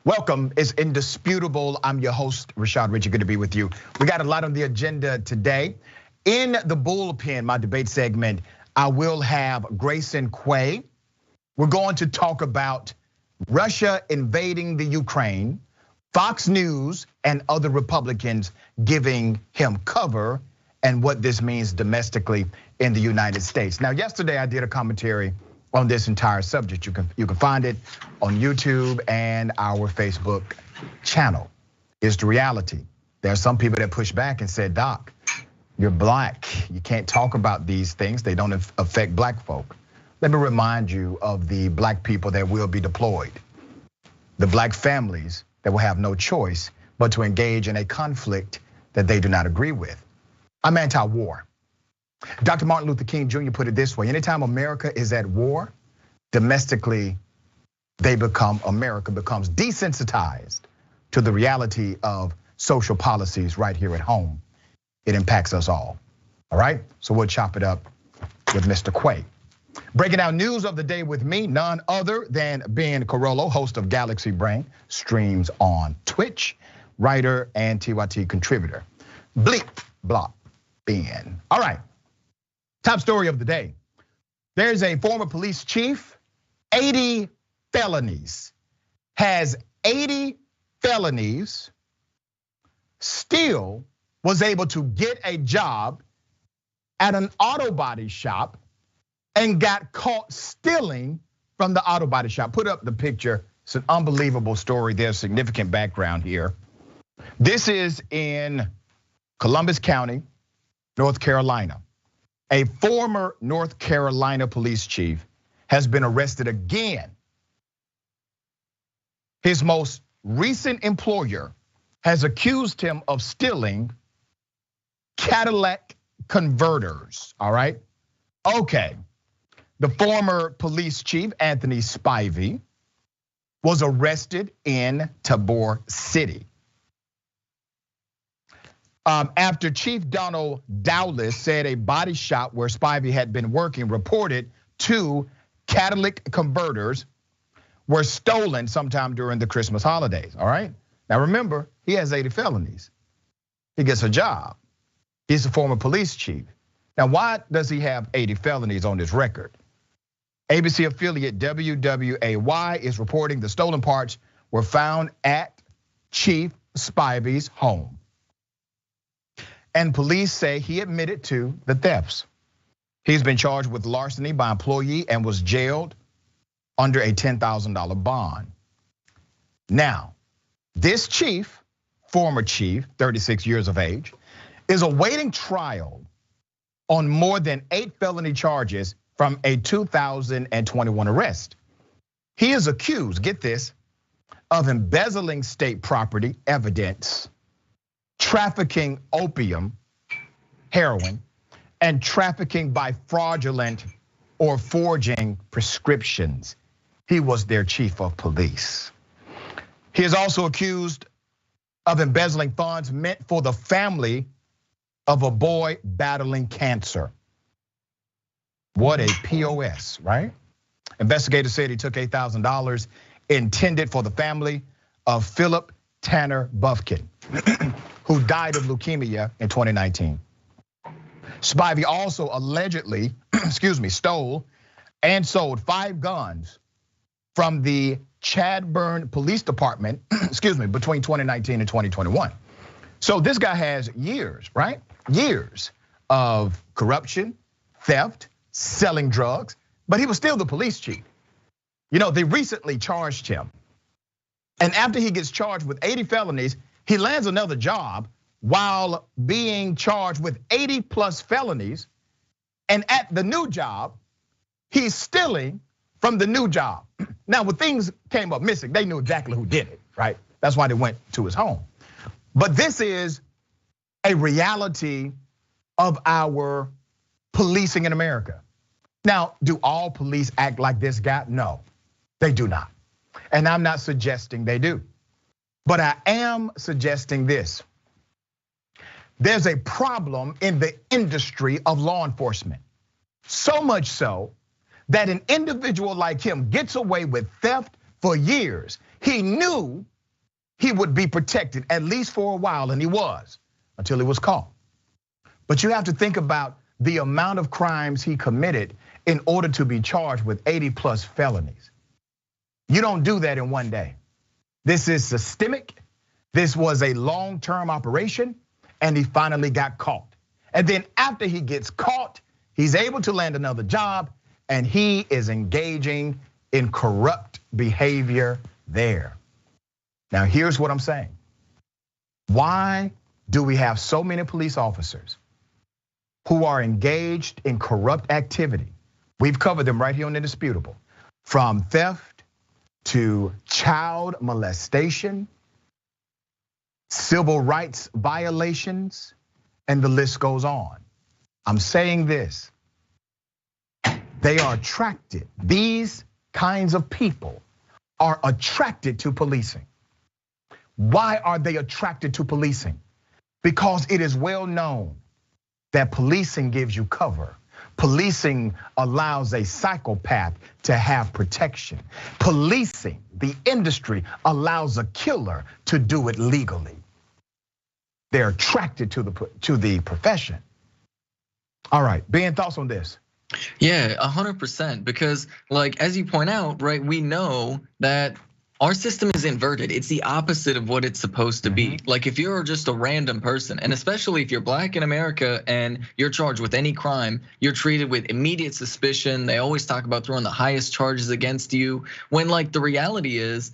Welcome, it's indisputable. I'm your host, Rashad Richey, good to be with you. We got a lot on the agenda today. In the bullpen, my debate segment, I will have Grayson Quay. We're going to talk about Russia invading the Ukraine, Fox News and other Republicans giving him cover, and what this means domestically in the United States. Now, yesterday I did a commentary on this entire subject. You can find it on YouTube and our Facebook channel. It's the reality. There are some people that push back and said, Doc, you're black. You can't talk about these things. They don't affect black folk. Let me remind you of the black people that will be deployed. The black families that will have no choice but to engage in a conflict that they do not agree with. I'm anti-war. Dr. Martin Luther King Jr. put it this way: anytime America is at war, domestically, America becomes desensitized to the reality of social policies right here at home. It impacts us all right? So we'll chop it up with Mr. Quay. Breaking down news of the day with me, none other than Ben Carollo, host of Galaxy Brain, streams on Twitch, writer and TYT contributor. Bleep, blop, Ben. All right. Top story of the day. There's a former police chief, 80 felonies, has 80 felonies, still was able to get a job at an auto body shop and got caught stealing from the auto body shop. Put up the picture. It's an unbelievable story. There's significant background here. This is in Columbus County, North Carolina. A former North Carolina police chief has been arrested again. His most recent employer has accused him of stealing Cadillac converters, all right? Okay, the former police chief, Anthony Spivey, was arrested in Tabor City. After Chief Donald Dowless said a body shop where Spivey had been working reported 2 Cadillac converters were stolen sometime during the Christmas holidays, all right? Now remember, he has 80 felonies. He gets a job. He's a former police chief. Now why does he have 80 felonies on his record? ABC affiliate WWAY is reporting the stolen parts were found at Chief Spivey's home. And police say he admitted to the thefts. He's been charged with larceny by employee and was jailed under a $10,000 bond. Now, this chief, former chief, 36 years of age, is awaiting trial on more than 8 felony charges from a 2021 arrest. He is accused, get this, of embezzling state property evidence trafficking opium, heroin, and trafficking by fraudulent or forging prescriptions. He was their chief of police. He is also accused of embezzling funds meant for the family of a boy battling cancer. What a POS, right? Investigators said he took $8,000 intended for the family of Philip Tanner Bufkin, who died of leukemia in 2019. Spivey also allegedly, stole and sold 5 guns from the Chadbourn Police Department, between 2019 and 2021. So this guy has years, right? Years of corruption, theft, selling drugs, but he was still the police chief. You know, they recently charged him. And after he gets charged with 80 felonies, he lands another job while being charged with 80 plus felonies. And at the new job, he's stealing from the new job. Now, when things came up missing, they knew exactly who did it, right? That's why they went to his home. But this is a reality of our policing in America. Now, do all police act like this guy? No, they do not. And I'm not suggesting they do. But I am suggesting this. There's a problem in the industry of law enforcement. So much so that an individual like him gets away with theft for years. He knew he would be protected at least for a while, and he was, until he was caught. But you have to think about the amount of crimes he committed in order to be charged with 80 plus felonies. You don't do that in one day. This is systemic. This was a long-term operation, and he finally got caught. And then after he gets caught, he's able to land another job, and he is engaging in corrupt behavior there. Now, here's what I'm saying. Why do we have so many police officers who are engaged in corrupt activity? We've covered them right here on Indisputable. From theft to child molestation, civil rights violations, and the list goes on. I'm saying this. They are attracted. These kinds of people are attracted to policing. Why are they attracted to policing? Because it is well known that policing gives you cover. Policing allows a psychopath to have protection. Policing, the industry, allows a killer to do it legally. They're attracted to the profession. All right, Ben, thoughts on this? Yeah, 100%, because like, as you point out, right, we know that our system is inverted. It's the opposite of what it's supposed to be. Like if you're just a random person, and especially if you're black in America and you're charged with any crime, you're treated with immediate suspicion. They always talk about throwing the highest charges against you, when like the reality is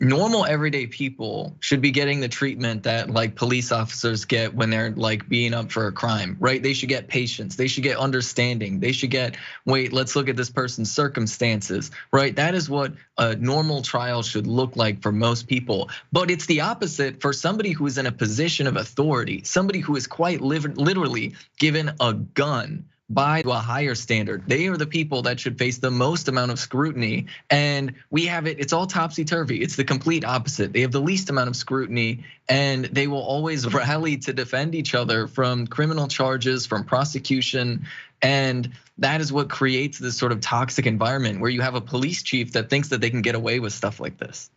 normal everyday people should be getting the treatment that like police officers get when they're like being up for a crime, right? They should get patience, they should get understanding, they should get, wait, let's look at this person's circumstances, right? That is what a normal trial should look like for most people. But it's the opposite for somebody who is in a position of authority, somebody who is quite literally given a gun by a higher standard. They are the people that should face the most amount of scrutiny. And we have it, it's all topsy-turvy. It's the complete opposite. They have the least amount of scrutiny, and they will always rally to defend each other from criminal charges, from prosecution. And that is what creates this sort of toxic environment where you have a police chief that thinks that they can get away with stuff like this.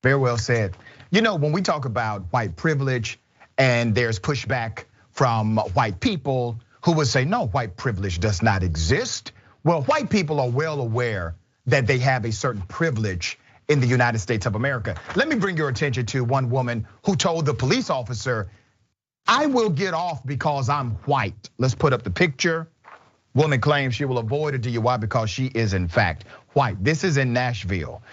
Very well said. You know, when we talk about white privilege and there's pushback from white people who would say, no, white privilege does not exist. Well, white people are well aware that they have a certain privilege in the United States of America. Let me bring your attention to one woman who told the police officer, I will get off because I'm white. Let's put up the picture. Woman claims she will avoid a DUI because she is in fact white. This is in Nashville.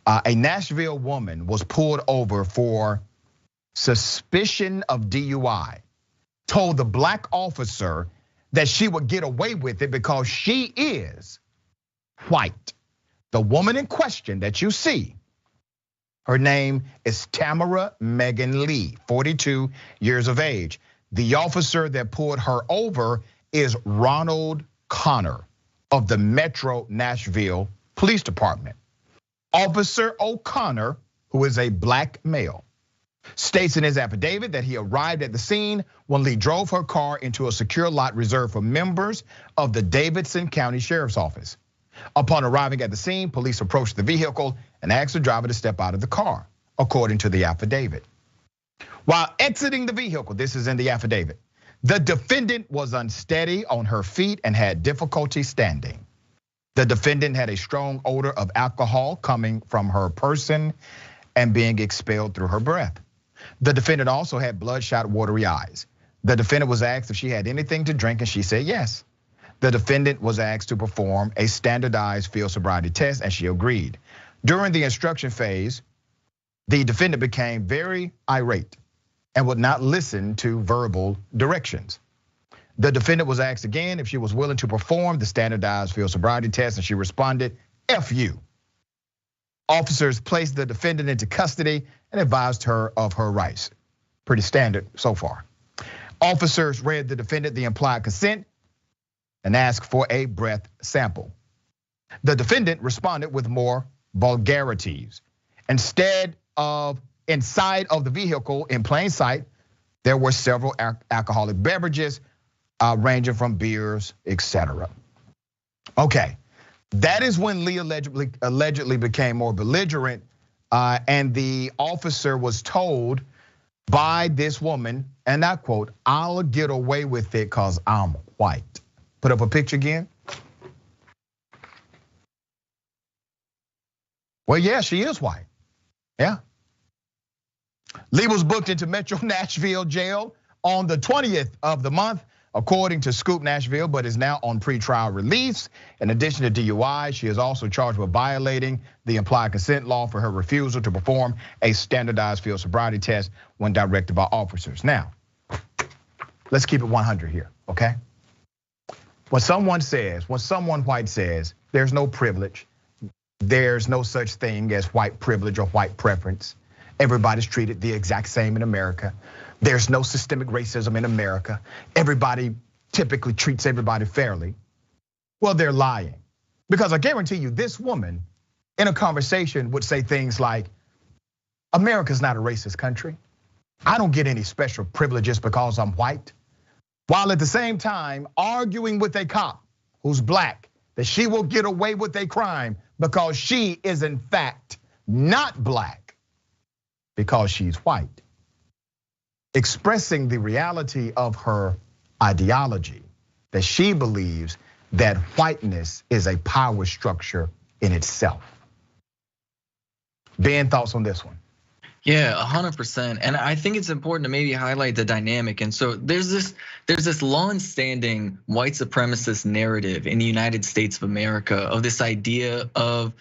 A Nashville woman was pulled over for suspicion of DUI, told the black officer that she would get away with it because she is white. The woman in question that you see Her name is Tamara Megan Lee, 42 years of age. The officer that pulled her over is Ronald Connor of the Metro Nashville Police Department. Officer O'Connor, who is a black male, states in his affidavit that he arrived at the scene when Lee drove her car into a secure lot reserved for members of the Davidson County Sheriff's Office. Upon arriving at the scene, police approached the vehicle and asked the driver to step out of the car, according to the affidavit. While exiting the vehicle, this is in the affidavit, the defendant was unsteady on her feet and had difficulty standing. The defendant had a strong odor of alcohol coming from her person and being expelled through her breath. The defendant also had bloodshot, watery eyes. The defendant was asked if she had anything to drink and she said yes. The defendant was asked to perform a standardized field sobriety test and she agreed. During the instruction phase, the defendant became very irate and would not listen to verbal directions. The defendant was asked again if she was willing to perform the standardized field sobriety test and she responded, F you. Officers placed the defendant into custody and advised her of her rights. Pretty standard so far. Officers read the defendant the implied consent and asked for a breath sample. The defendant responded with more vulgarities. Inside of the vehicle in plain sight, there were several alcoholic beverages ranging from beers, etc. Okay, that is when Lee allegedly became more belligerent, and the officer was told by this woman, and I quote, "I'll get away with it because I'm white." Put up a picture again. Well, yeah, she is white. Yeah. Lee was booked into Metro Nashville jail on the 20th of the month, according to Scoop Nashville, but is now on pretrial release. In addition to DUI, she is also charged with violating the implied consent law for her refusal to perform a standardized field sobriety test when directed by officers. Now, let's keep it 100 here, okay? When someone white says, there's no privilege, there's no such thing as white privilege or white preference. Everybody's treated the exact same in America. There's no systemic racism in America. Everybody typically treats everybody fairly. Well, they're lying. Because I guarantee you, this woman in a conversation would say things like, America's not a racist country. I don't get any special privileges because I'm white. While at the same time arguing with a cop who's black that she will get away with a crime because she is in fact not black because she's white. Expressing the reality of her ideology, that she believes that whiteness is a power structure in itself. Ben, thoughts on this one? Yeah, 100%. And I think it's important to maybe highlight the dynamic. And so there's this long-standing white supremacist narrative in the United States of America of this idea of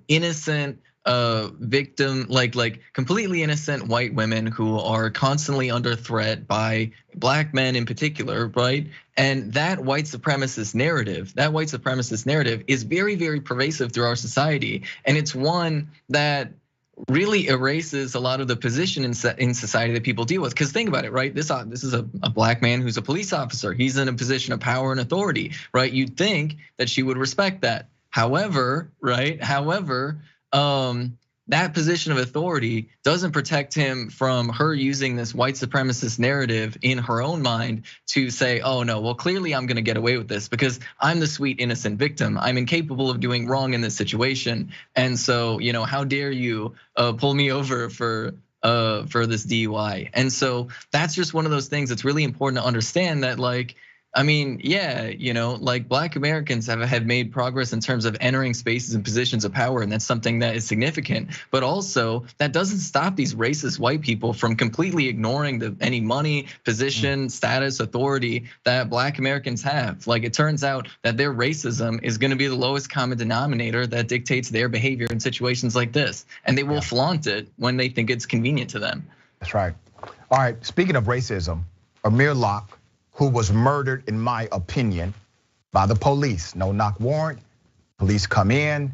innocent victim, like completely innocent white women who are constantly under threat by black men in particular, right? And that white supremacist narrative is very, very pervasive through our society. And it's one that really erases a lot of the position in society that people deal with. Because think about it, right? This is a black man who's a police officer. He's in a position of power and authority, right? You'd think that she would respect that. However, right? That position of authority doesn't protect him from her using this white supremacist narrative in her own mind to say, oh no, well clearly I'm gonna get away with this because I'm the sweet innocent victim. I'm incapable of doing wrong in this situation. And so, how dare you pull me over for this DUI? And so that's just one of those things that's really important to understand that black Americans have made progress in terms of entering spaces and positions of power, and that's something that is significant. But also, that doesn't stop these racist white people from completely ignoring any money, position, status, authority that black Americans have. Like it turns out that their racism is gonna be the lowest common denominator that dictates their behavior in situations like this. And they will flaunt it when they think it's convenient to them. That's right. All right, speaking of racism, Amir Locke, who was murdered, in my opinion, by the police. No knock warrant, police come in,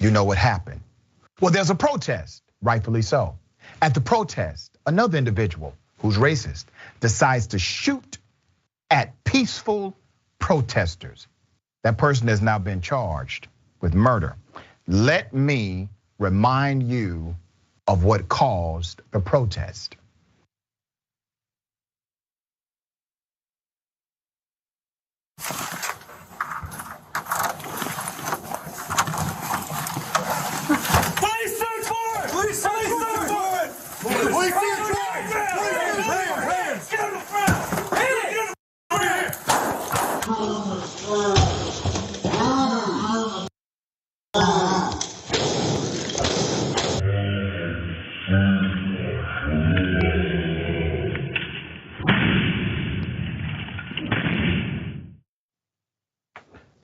you know what happened. Well, there's a protest, rightfully so. At the protest, another individual who's racist decides to shoot at peaceful protesters. That person has now been charged with murder. Let me remind you of what caused the protest.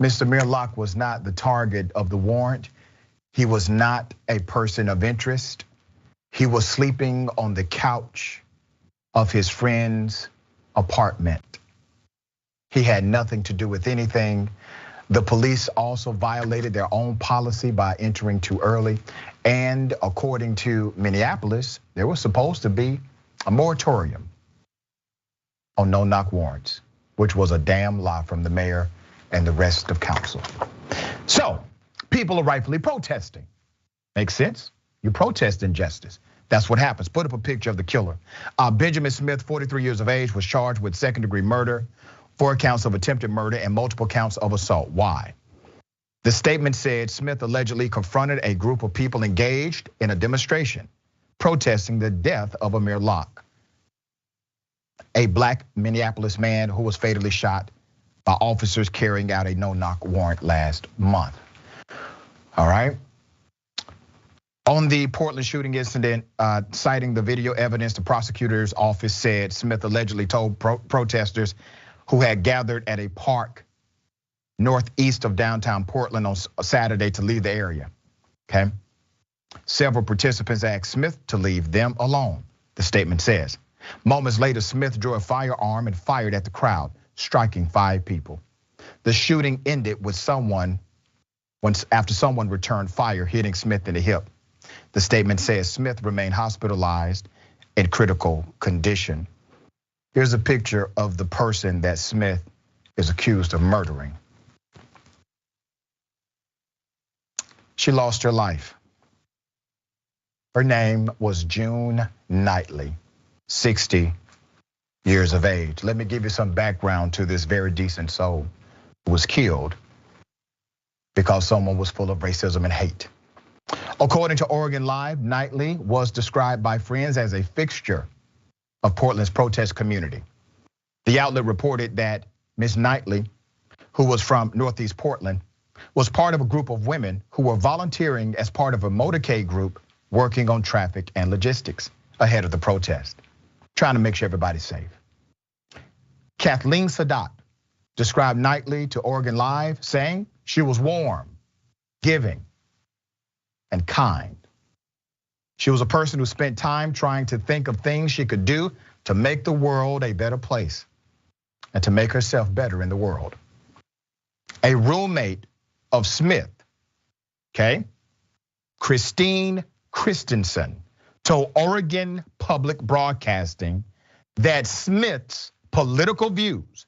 Mr. Amir Locke was not the target of the warrant. He was not a person of interest. He was sleeping on the couch of his friend's apartment. He had nothing to do with anything. The police also violated their own policy by entering too early. And according to Minneapolis, there was supposed to be a moratorium on no-knock warrants, which was a damn lie from the mayor and the rest of council. So people are rightfully protesting. Makes sense? You protest injustice. That's what happens. Put up a picture of the killer. Benjamin Smith, 43 years of age, was charged with second-degree murder, 4 counts of attempted murder, and multiple counts of assault. Why? The statement said Smith allegedly confronted a group of people engaged in a demonstration protesting the death of Amir Locke, a black Minneapolis man who was fatally shot by officers carrying out a no-knock warrant last month. All right. On the Portland shooting incident, citing the video evidence, the prosecutor's office said Smith allegedly told protesters who had gathered at a park northeast of downtown Portland on Saturday to leave the area, okay? Several participants asked Smith to leave them alone, the statement says. Moments later, Smith drew a firearm and fired at the crowd, striking 5 people. The shooting ended with after someone returned fire, hitting Smith in the hip. The statement says Smith remained hospitalized in critical condition. Here's a picture of the person that Smith is accused of murdering. She lost her life. Her name was June Knightley, 60 years of age. Let me give you some background to this very decent soul who was killed because someone was full of racism and hate. According to Oregon Live, Knightley was described by friends as a fixture of Portland's protest community. The outlet reported that Ms. Knightley, who was from Northeast Portland, was part of a group of women who were volunteering as part of a motorcade group working on traffic and logistics ahead of the protest, trying to make sure everybody's safe. Kathleen Sadat described Knightley to Oregon Live, saying she was warm, giving, and kind. She was a person who spent time trying to think of things she could do to make the world a better place and to make herself better in the world. A roommate of Smith, okay, Christine Christensen, told Oregon Public Broadcasting that Smith's political views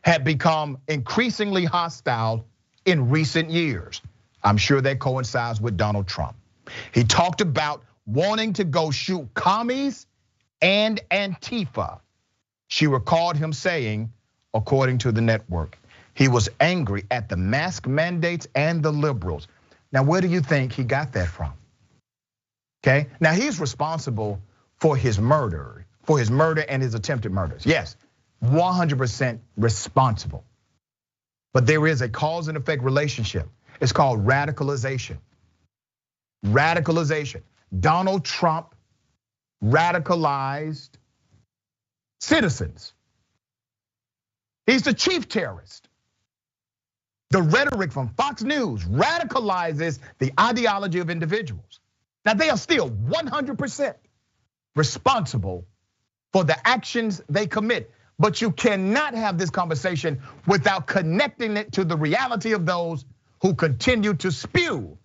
had become increasingly hostile in recent years. I'm sure that coincides with Donald Trump. He talked about wanting to go shoot commies and Antifa. She recalled him saying, according to the network, he was angry at the mask mandates and the liberals. Now, where do you think he got that from? Okay, now he's responsible for his murder and his attempted murders. Yes, 100% responsible. But there is a cause and effect relationship. It's called radicalization. Radicalization. Donald Trump radicalized citizens. He's the chief terrorist. The rhetoric from Fox News radicalizes the ideology of individuals. Now they are still 100% responsible for the actions they commit. But you cannot have this conversation without connecting it to the reality of those who continue to spew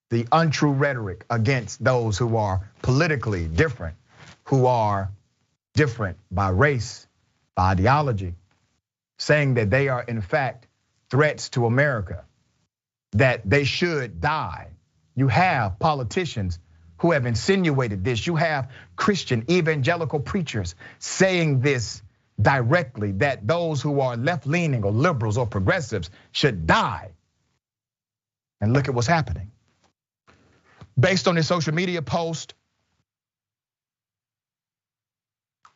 the untrue rhetoric against those who are politically different, who are different by race, by ideology, saying that they are in fact threats to America, that they should die. You have politicians who have insinuated this. You have Christian evangelical preachers saying this directly, that those who are left-leaning or liberals or progressives should die. And look at what's happening. Based on this social media post,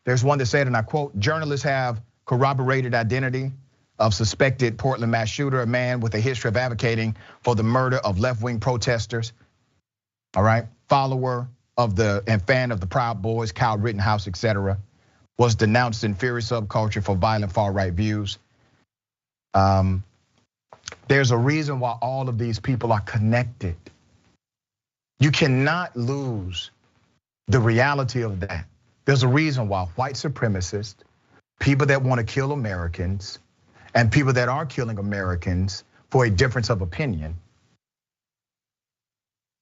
there's one that said, and I quote, journalists have corroborated identity of suspected Portland mass shooter, a man with a history of advocating for the murder of left-wing protesters. All right, follower of and fan of the Proud Boys, Kyle Rittenhouse, etc., was denounced in furious subculture for violent far-right views. There's a reason why all of these people are connected. You cannot lose the reality of that. There's a reason why white supremacists, people that want to kill Americans, and people that are killing Americans for a difference of opinion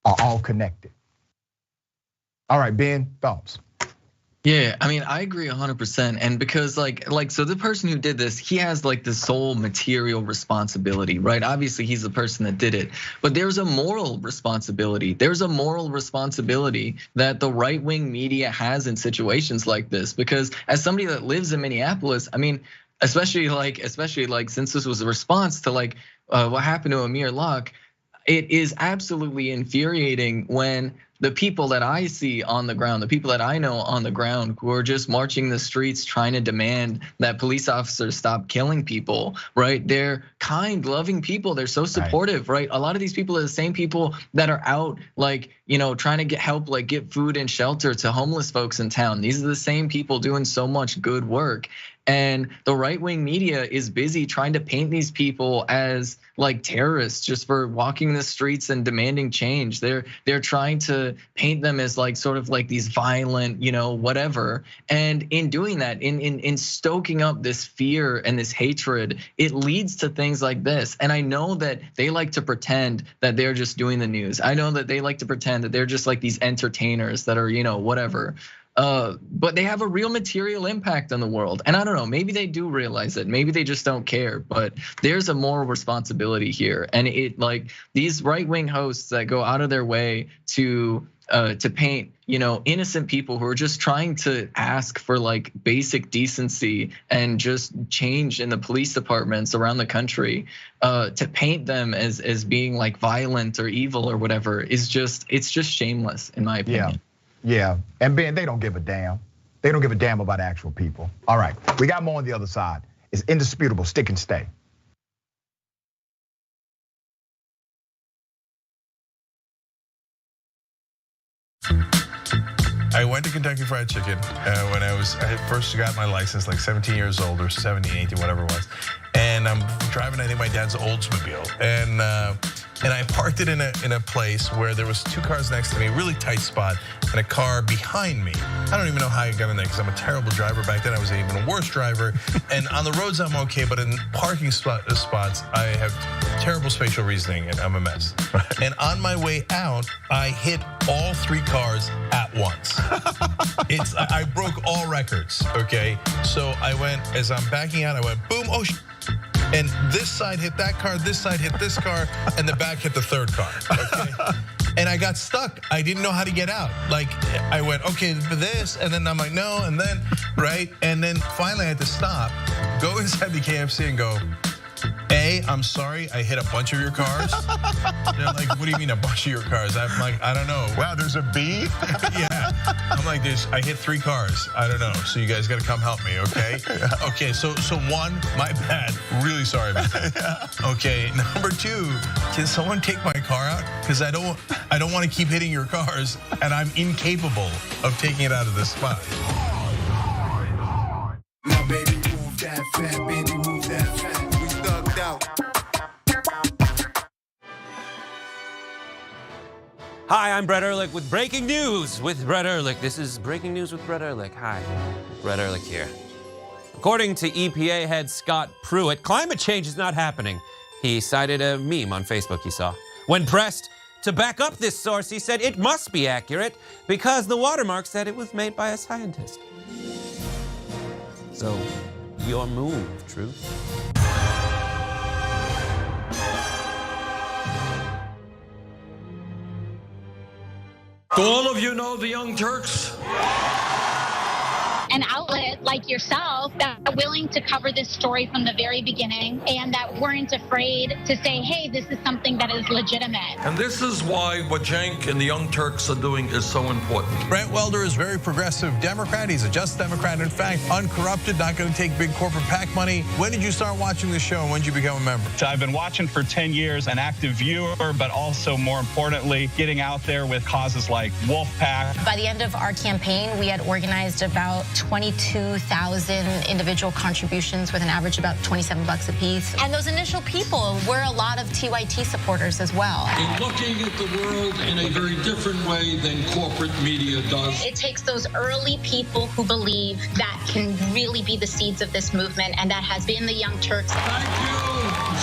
are all connected. All right, Ben, thoughts? Yeah, I mean, I agree 100%. And because so the person who did this, he has like the sole material responsibility, right? Obviously he's the person that did it, but there's a moral responsibility. There's a moral responsibility that the right-wing media has in situations like this, because as somebody that lives in Minneapolis, I mean, especially since this was a response to what happened to Amir Locke, it is absolutely infuriating when the people that I see on the ground, the people that I know on the ground who are just marching the streets trying to demand that police officers stop killing people, right? They're kind, loving people. They're so supportive, right? A lot of these people are the same people that are out trying to get help, get food and shelter to homeless folks in town. These are the same people doing so much good work. And the right-wing media is busy trying to paint these people as terrorists just for walking the streets and demanding change. They're trying to paint them as these violent, whatever. And in doing that, in stoking up this fear and this hatred, it leads to things like this. And I know that they like to pretend that they're just doing the news. I know that they like to pretend that they're just like these entertainers that are, whatever. But they have a real material impact on the world. And I don't know, maybe they do realize it. Maybe they just don't care, but there's a moral responsibility here. And these right-wing hosts that go out of their way to paint, innocent people who are just trying to ask for basic decency and just change in the police departments around the country, to paint them as being violent or evil or whatever it's just shameless in my opinion. Yeah, and Ben, they don't give a damn. They don't give a damn about actual people. All right, we got more on the other side. It's indisputable, stick and stay. I went to Kentucky Fried Chicken when I first got my license, 17 years old or 17, 18, whatever it was. And I'm driving, I think my dad's Oldsmobile. And I parked it in a place where there was two cars next to me, really tight spot, and a car behind me. I don't even know how I got in there because I'm a terrible driver. Back then I was an even worse driver. And on the roads I'm okay, but in parking spots I have terrible spatial reasoning and I'm a mess. And on my way out, I hit all three cars at once. I broke all records, okay? So I went, as I'm backing out, I went boom, oh and this side hit that car, this side hit this car, and the back hit the third car, okay? And I got stuck. I didn't know how to get out. I went, okay, this, and then I'm like, no, and then, right? And then finally I had to stop, go inside the KFC and go, A, I'm sorry, I hit a bunch of your cars. They're like, what do you mean a bunch of your cars? I'm like, I don't know. Wow, there's a B? Yeah, I'm like this, I hit 3 cars, I don't know. So you guys gotta come help me, okay? Okay, so one, my bad, really sorry about that. Okay, number 2, can someone take my car out? Because I don't wanna keep hitting your cars and I'm incapable of taking it out of this spot. Now baby, move that fat, baby, move that fat. Hi, I'm Brett Ehrlich with breaking news with Brett Ehrlich. This is breaking news with Brett Ehrlich. Hi, Brett Ehrlich here. According to EPA head Scott Pruitt, climate change is not happening. He cited a meme on Facebook he saw. When pressed, To back up this source, he said it must be accurate because the watermark said it was made by a scientist. So, your move, Truth. Do all of you know the Young Turks? An outlet like yourself that are willing to cover this story from the very beginning and that weren't afraid to say, hey, this is something that is legitimate. And this is why what Cenk and the Young Turks are doing is so important. Brent Welder is very progressive Democrat. He's a just Democrat, in fact, uncorrupted, not going to take big corporate PAC money. When did you start watching the show and when did you become a member? So I've been watching for 10 years, an active viewer, but also more importantly, getting out there with causes like Wolfpack. By the end of our campaign, we had organized about 22,000 individual contributions with an average about $27 a piece. And those initial people were a lot of TYT supporters as well. In looking at the world in a very different way than corporate media does. It takes those early people who believe that can really be the seeds of this movement, and that has been the Young Turks. Thank you,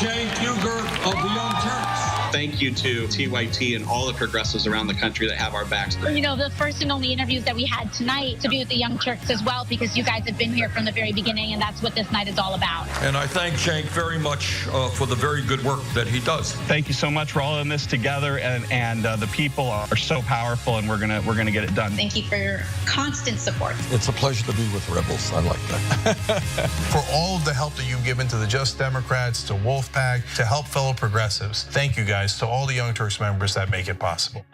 Cenk Uygur of the Young Turks. Thank you to TYT and all the progressives around the country that have our backs. You know, the first and only interviews that we had tonight to be with the Young Turks as well, because you guys have been here from the very beginning, and that's what this night is all about. And I thank Cenk very much for the very good work that he does. Thank you so much. We're all in this together, and the people are so powerful, and we're gonna get it done. Thank you for your constant support. It's a pleasure to be with rebels. I like that. For all of the help that you've given to the Just Democrats, to Wolfpack, to help fellow progressives, thank you guys, to all the Young Turks members that make it possible.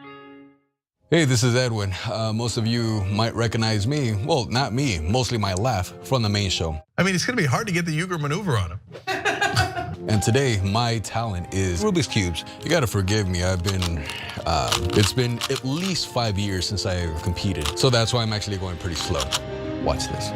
Hey, this is Edwin. Most of you might recognize me, well, not me, mostly my laugh from the main show. I mean, it's gonna be hard to get the Uygur maneuver on him. And today, my talent is Rubik's Cubes. You gotta forgive me, it's been at least 5 years since I've competed. So that's why I'm actually going pretty slow. Watch this.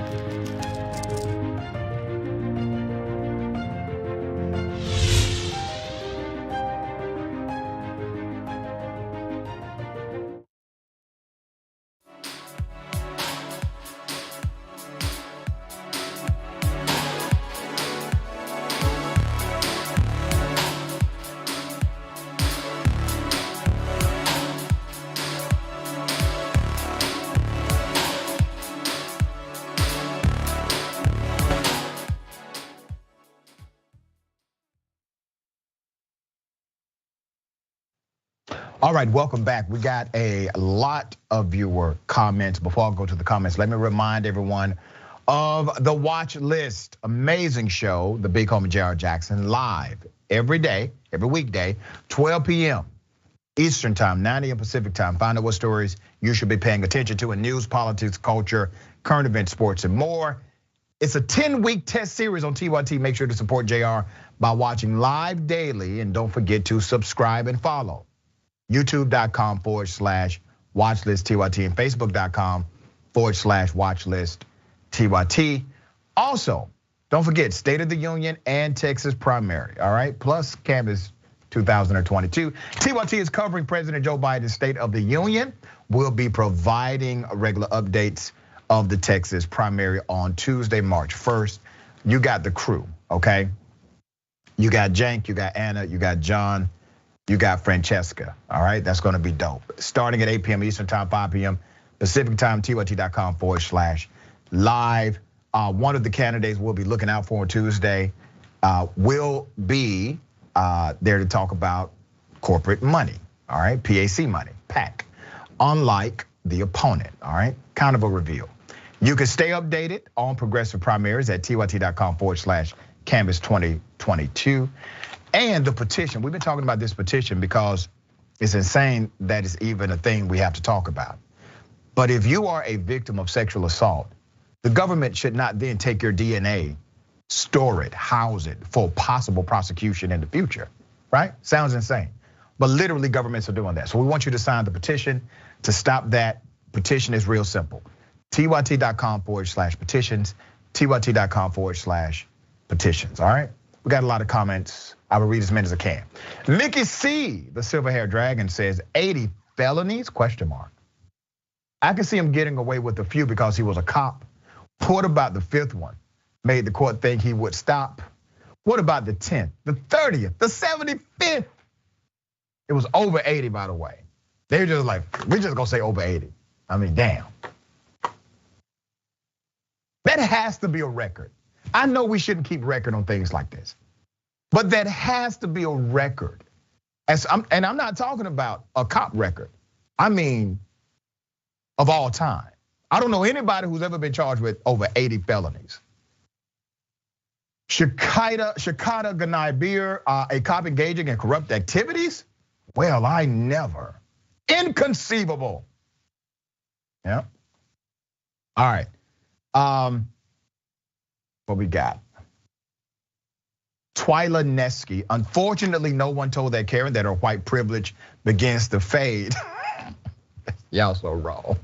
All right, welcome back. We got a lot of viewer comments. Before I go to the comments, let me remind everyone of the watch list. Amazing show, The Big Home of J.R. Jackson, live every day, every weekday, 12 p.m. Eastern time, 9 a.m. Pacific time. Find out what stories you should be paying attention to in news, politics, culture, current events, sports, and more. It's a 10-week test series on TYT. Make sure to support JR by watching live daily, and don't forget to subscribe and follow. YouTube.com/watchlist-TYT and Facebook.com/watchlist-TYT. Also, don't forget State of the Union and Texas primary, all right? Plus Canvas 2022. TYT is covering President Joe Biden's State of the Union. We'll be providing regular updates of the Texas primary on Tuesday, March 1st. You got the crew, okay? You got Cenk, you got Anna, you got John, you got Francesca, all right? That's gonna be dope. Starting at 8 p.m. Eastern time, 5 p.m. Pacific time, tyt.com/live. One of the candidates we'll be looking out for on Tuesday will be there to talk about corporate money, all right? PAC money, PAC, unlike the opponent, all right? Kind of a reveal. You can stay updated on progressive primaries at tyt.com/Canvas 2022. And the petition, we've been talking about this petition because it's insane that it's even a thing we have to talk about. But if you are a victim of sexual assault, the government should not then take your DNA, store it, house it for possible prosecution in the future, right? Sounds insane. But literally governments are doing that. So we want you to sign the petition to stop that. Petition is real simple. tyt.com/petitions, tyt.com/petitions, all right? We got a lot of comments. I will read as many as I can. Mickey C, the silver-haired dragon, says 80 felonies, question mark. I can see him getting away with a few because he was a cop. What about the 5th one? Made the court think he would stop. What about the 10th, the 30th, the 75th? It was over 80, by the way. They were just like, we're just gonna say over 80. I mean, damn. That has to be a record. I know we shouldn't keep record on things like this, but that has to be a record. And I'm not talking about a cop record. I mean, of all time. I don't know anybody who's ever been charged with over 80 felonies. Shakita Ganai-Beer, a cop engaging in corrupt activities? Well, I never. Inconceivable. Yeah. All right. What we got? Twyla Nesky. Unfortunately, no one told that Karen that her white privilege begins to fade. Y'all so wrong.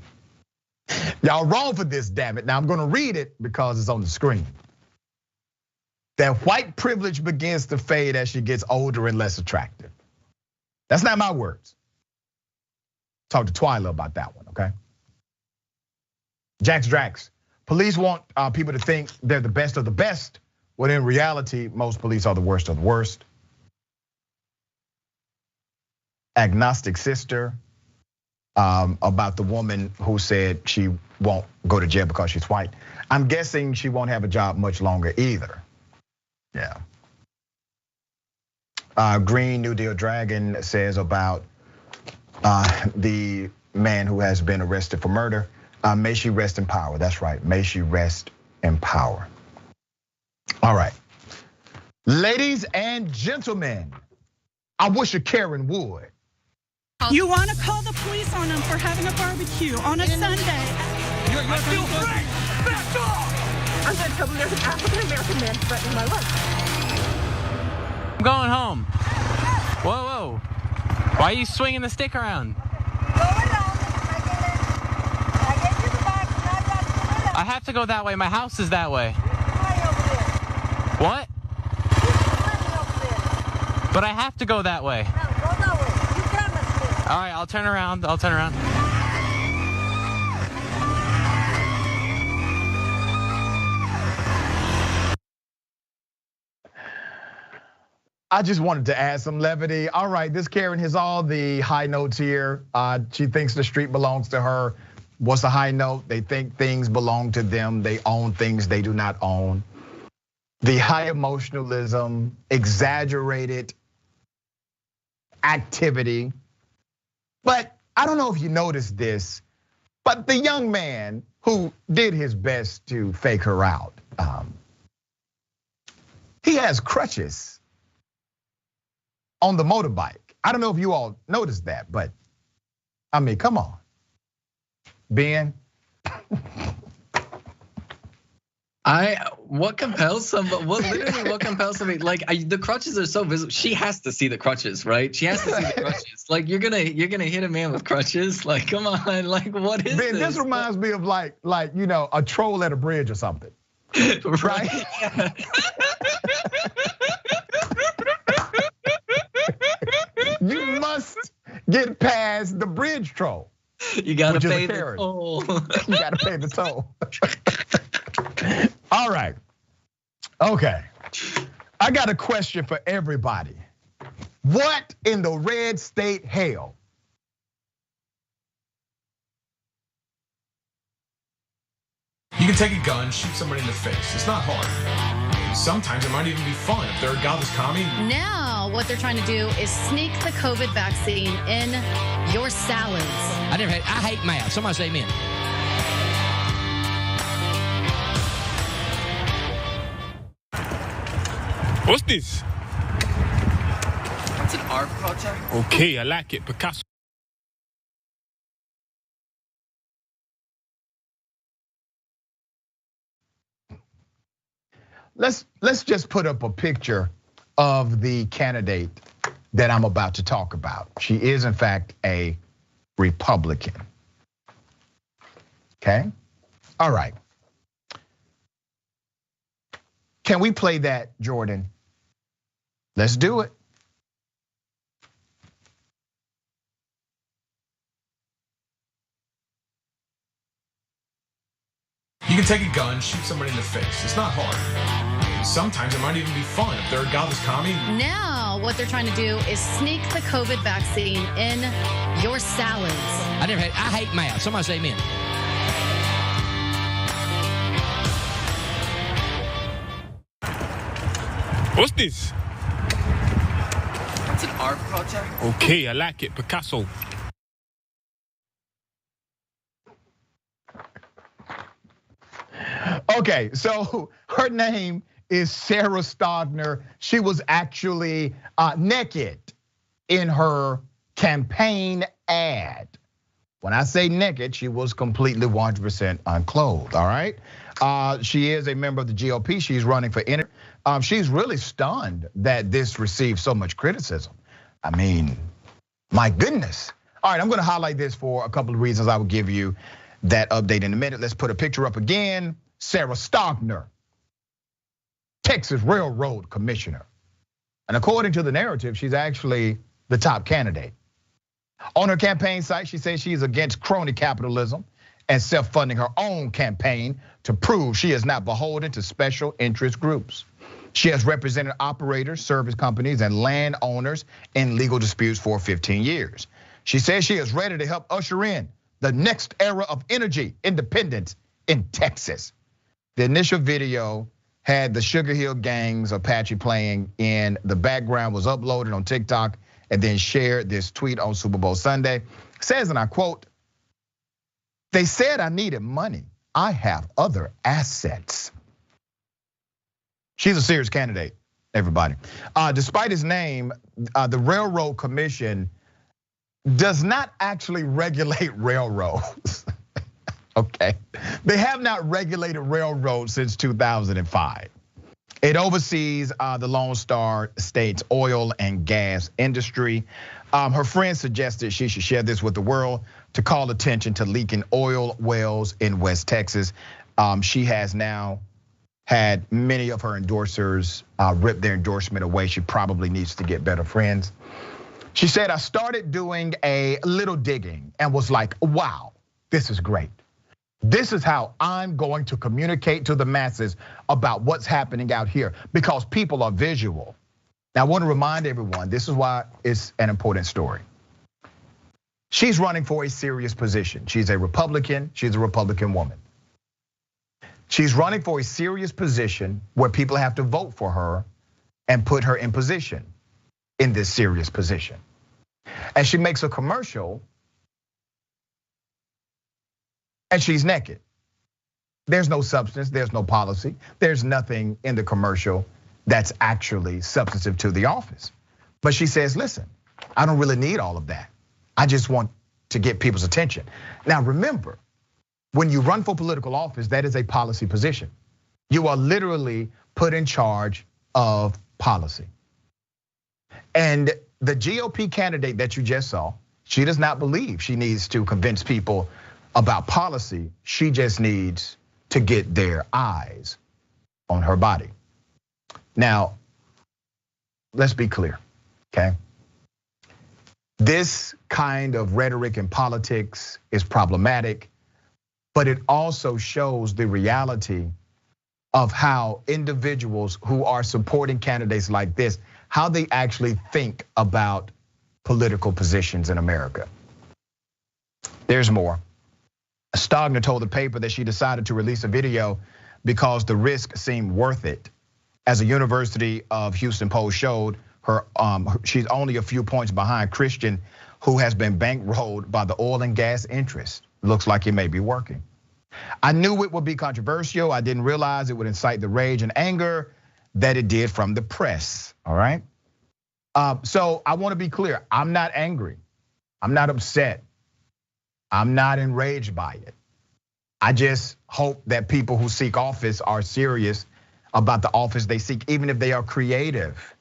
Y'all wrong for this, damn it. Now I'm gonna read it because it's on the screen. That white privilege begins to fade as she gets older and less attractive. That's not my words. Talk to Twyla about that one, okay? Jax Drax. Police want people to think they're the best of the best, when in reality, most police are the worst of the worst. Agnostic Sister, about the woman who said she won't go to jail because she's white. I'm guessing she won't have a job much longer either. Yeah. Green New Deal Dragon says about the man who has been arrested for murder. May she rest in power. That's right. May she rest in power. All right. Ladies and gentlemen, I wish a Karen would. You want to call the police on them for having a barbecue on a Sunday. I feel free. Back off. I'm going to tell them there's an African-American man threatening my life. I'm going home. Whoa. Why are you swinging the stick around? I have to go that way. My house is that way. What? But I have to go that way. All right, I'll turn around. I just wanted to add some levity. All right, this Karen has all the high notes here. She thinks the street belongs to her. What's the high note? They think things belong to them. They own things they do not own. The high emotionalism, exaggerated activity. But I don't know if you noticed this, but the young man who did his best to fake her out, he has crutches on the motorbike. I don't know if you all noticed that, but I mean, come on. Ben? What compels somebody? What compels somebody? Like the crutches are so visible. She has to see the crutches, right? She has to see the crutches. Like you're gonna hit a man with crutches? Like come on, like what is Ben, this reminds me of like a troll at a bridge or something, right? Yeah. You must get past the bridge troll. You gotta pay the toll. You gotta pay the toll. All right. Okay. I got a question for everybody. What in the red state hell? You can take a gun, shoot somebody in the face. It's not hard. Sometimes it might even be fun if they're a godless commie. Now, what they're trying to do is sneak the COVID vaccine in your salads. I hate math. Somebody say amen. What's this? It's an art project. Okay, I like it. Picasso. Let's just put up a picture of the candidate that I'm about to talk about. She is in fact a Republican. Okay? All right. Can we play that, Jordan? Let's do it. You can take a gun, shoot somebody in the face. It's not hard. Sometimes it might even be fun if they're a godless commie. Now, what they're trying to do is sneak the COVID vaccine in your salads. I hate math. Somebody say amen. What's this? It's an art project. Okay, I like it. Picasso. Okay, so her name is Sarah Stogner. She was actually naked in her campaign ad. When I say naked, she was completely 100% unclothed, all right? She is a member of the GOP. She's running for Senate. She's really stunned that this received so much criticism. I mean, my goodness. All right, I'm gonna highlight this for a couple of reasons. I will give you that update in a minute. Let's put a picture up again. Sarah Stogner, Texas Railroad Commissioner. And according to the narrative, she's actually the top candidate. On her campaign site, she says she's against crony capitalism and self-funding her own campaign to prove she is not beholden to special interest groups. She has represented operators, service companies, and landowners in legal disputes for 15 years. She says she is ready to help usher in the next era of energy independence in Texas. The initial video had the Sugar Hill Gang's Apache playing in the background, was uploaded on TikTok, and then shared this tweet on Super Bowl Sunday. It says, and I quote, "They said I needed money. I have other assets." She's a serious candidate, everybody. Despite his name, the Railroad Commission does not actually regulate railroads. Okay, they have not regulated railroads since 2005. It oversees the Lone Star State's oil and gas industry. Her friend suggested she should share this with the world to call attention to leaking oil wells in West Texas. She has now had many of her endorsers rip their endorsement away. She probably needs to get better friends. She said, "I started doing a little digging and was like, wow, this is great. This is how I'm going to communicate to the masses about what's happening out here because people are visual." Now, I want to remind everyone, this is why it's an important story. She's running for a serious position. She's a Republican, she's a Republican woman. She's running for a serious position where people have to vote for her and put her in position in this serious position. And she makes a commercial and she's naked. There's no substance, there's no policy, there's nothing in the commercial that's actually substantive to the office. But she says, listen, I don't really need all of that. I just want to get people's attention. Now remember, when you run for political office, that is a policy position. You are literally put in charge of policy. And the GOP candidate that you just saw, she does not believe she needs to convince people about policy. She just needs to get their eyes on her body. Now, let's be clear, okay? This kind of rhetoric in politics is problematic, but it also shows the reality of how individuals who are supporting candidates like this, how they actually think about political positions in America. There's more. Stogner told the paper that she decided to release a video because the risk seemed worth it. As a University of Houston poll showed, she's only a few points behind Christian, who has been bankrolled by the oil and gas interest. Looks like it may be working. "I knew it would be controversial. I didn't realize it would incite the rage and anger that it did from the press," all right? So I wanna be clear, I'm not angry. I'm not upset. I'm not enraged by it. I just hope that people who seek office are serious about the office they seek, even if they are creative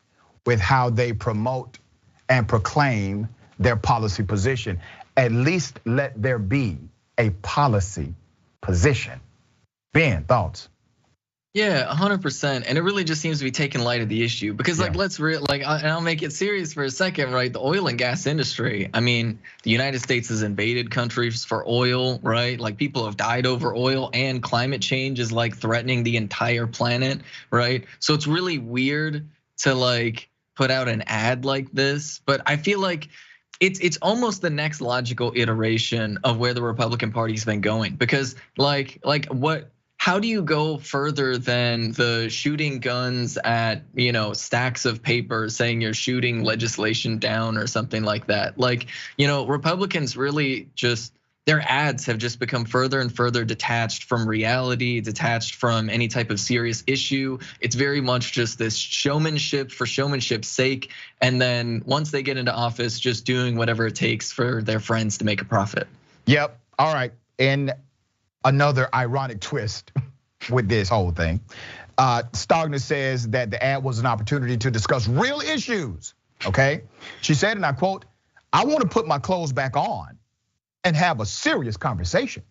with how they promote and proclaim their policy position. At least let there be a policy position. Ben, thoughts? Yeah, 100%, and it really just seems to be taking light of the issue because, like, and I'll make it serious for a second, right? The oil and gas industry. I mean, the United States has invaded countries for oil, right? Like, people have died over oil, and climate change is like threatening the entire planet, right? So it's really weird to like put out an ad like this, but I feel like it's almost the next logical iteration of where the Republican Party's been going, because how do you go further than the shooting guns at, stacks of paper saying you're shooting legislation down or something like that? Republicans really just, their ads have just become further and further detached from reality, detached from any type of serious issue. It's very much just this showmanship for showmanship's sake. And then once they get into office, just doing whatever it takes for their friends to make a profit. Yep, all right, and another ironic twist with this whole thing. Stogner says that the ad was an opportunity to discuss real issues, okay? She said, and I quote, "I want to put my clothes back on and have a serious conversation.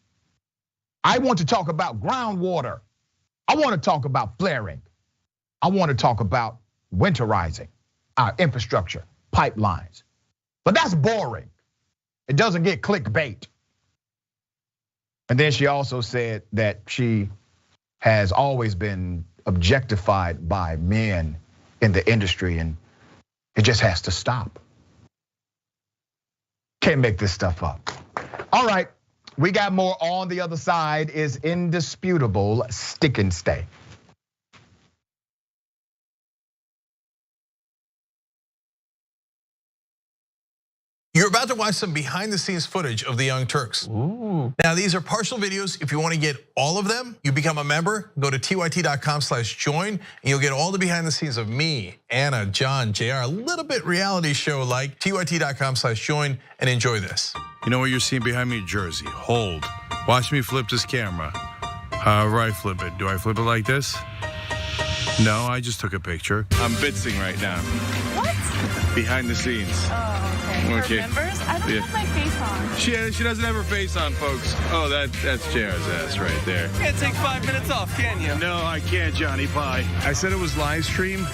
I want to talk about groundwater. I want to talk about flaring. I want to talk about winterizing our infrastructure, pipelines. But that's boring. It doesn't get clickbait." And then she also said that she has always been objectified by men in the industry, and it just has to stop. Can't make this stuff up. All right, we got more on the other side. Is indisputable stick and stay. You're about to watch some behind the scenes footage of the Young Turks. Ooh. Now these are partial videos. If you want to get all of them, you become a member, go to tyt.com/join, and you'll get all the behind the scenes of me, Anna, John, JR, a little bit reality show like. tyt.com/join and enjoy this. You know what you're seeing behind me? Jersey, hold. Watch me flip this camera. However I flip it. Do I flip it like this? No, I just took a picture. I'm bitzing right now. What? Behind the scenes. Oh, okay. For members? I don't have my face on. She doesn't have her face on, folks. Oh, that's JR's ass right there. You can't take 5 minutes off, can you? No, I can't, Johnny Pie. I said it was live stream,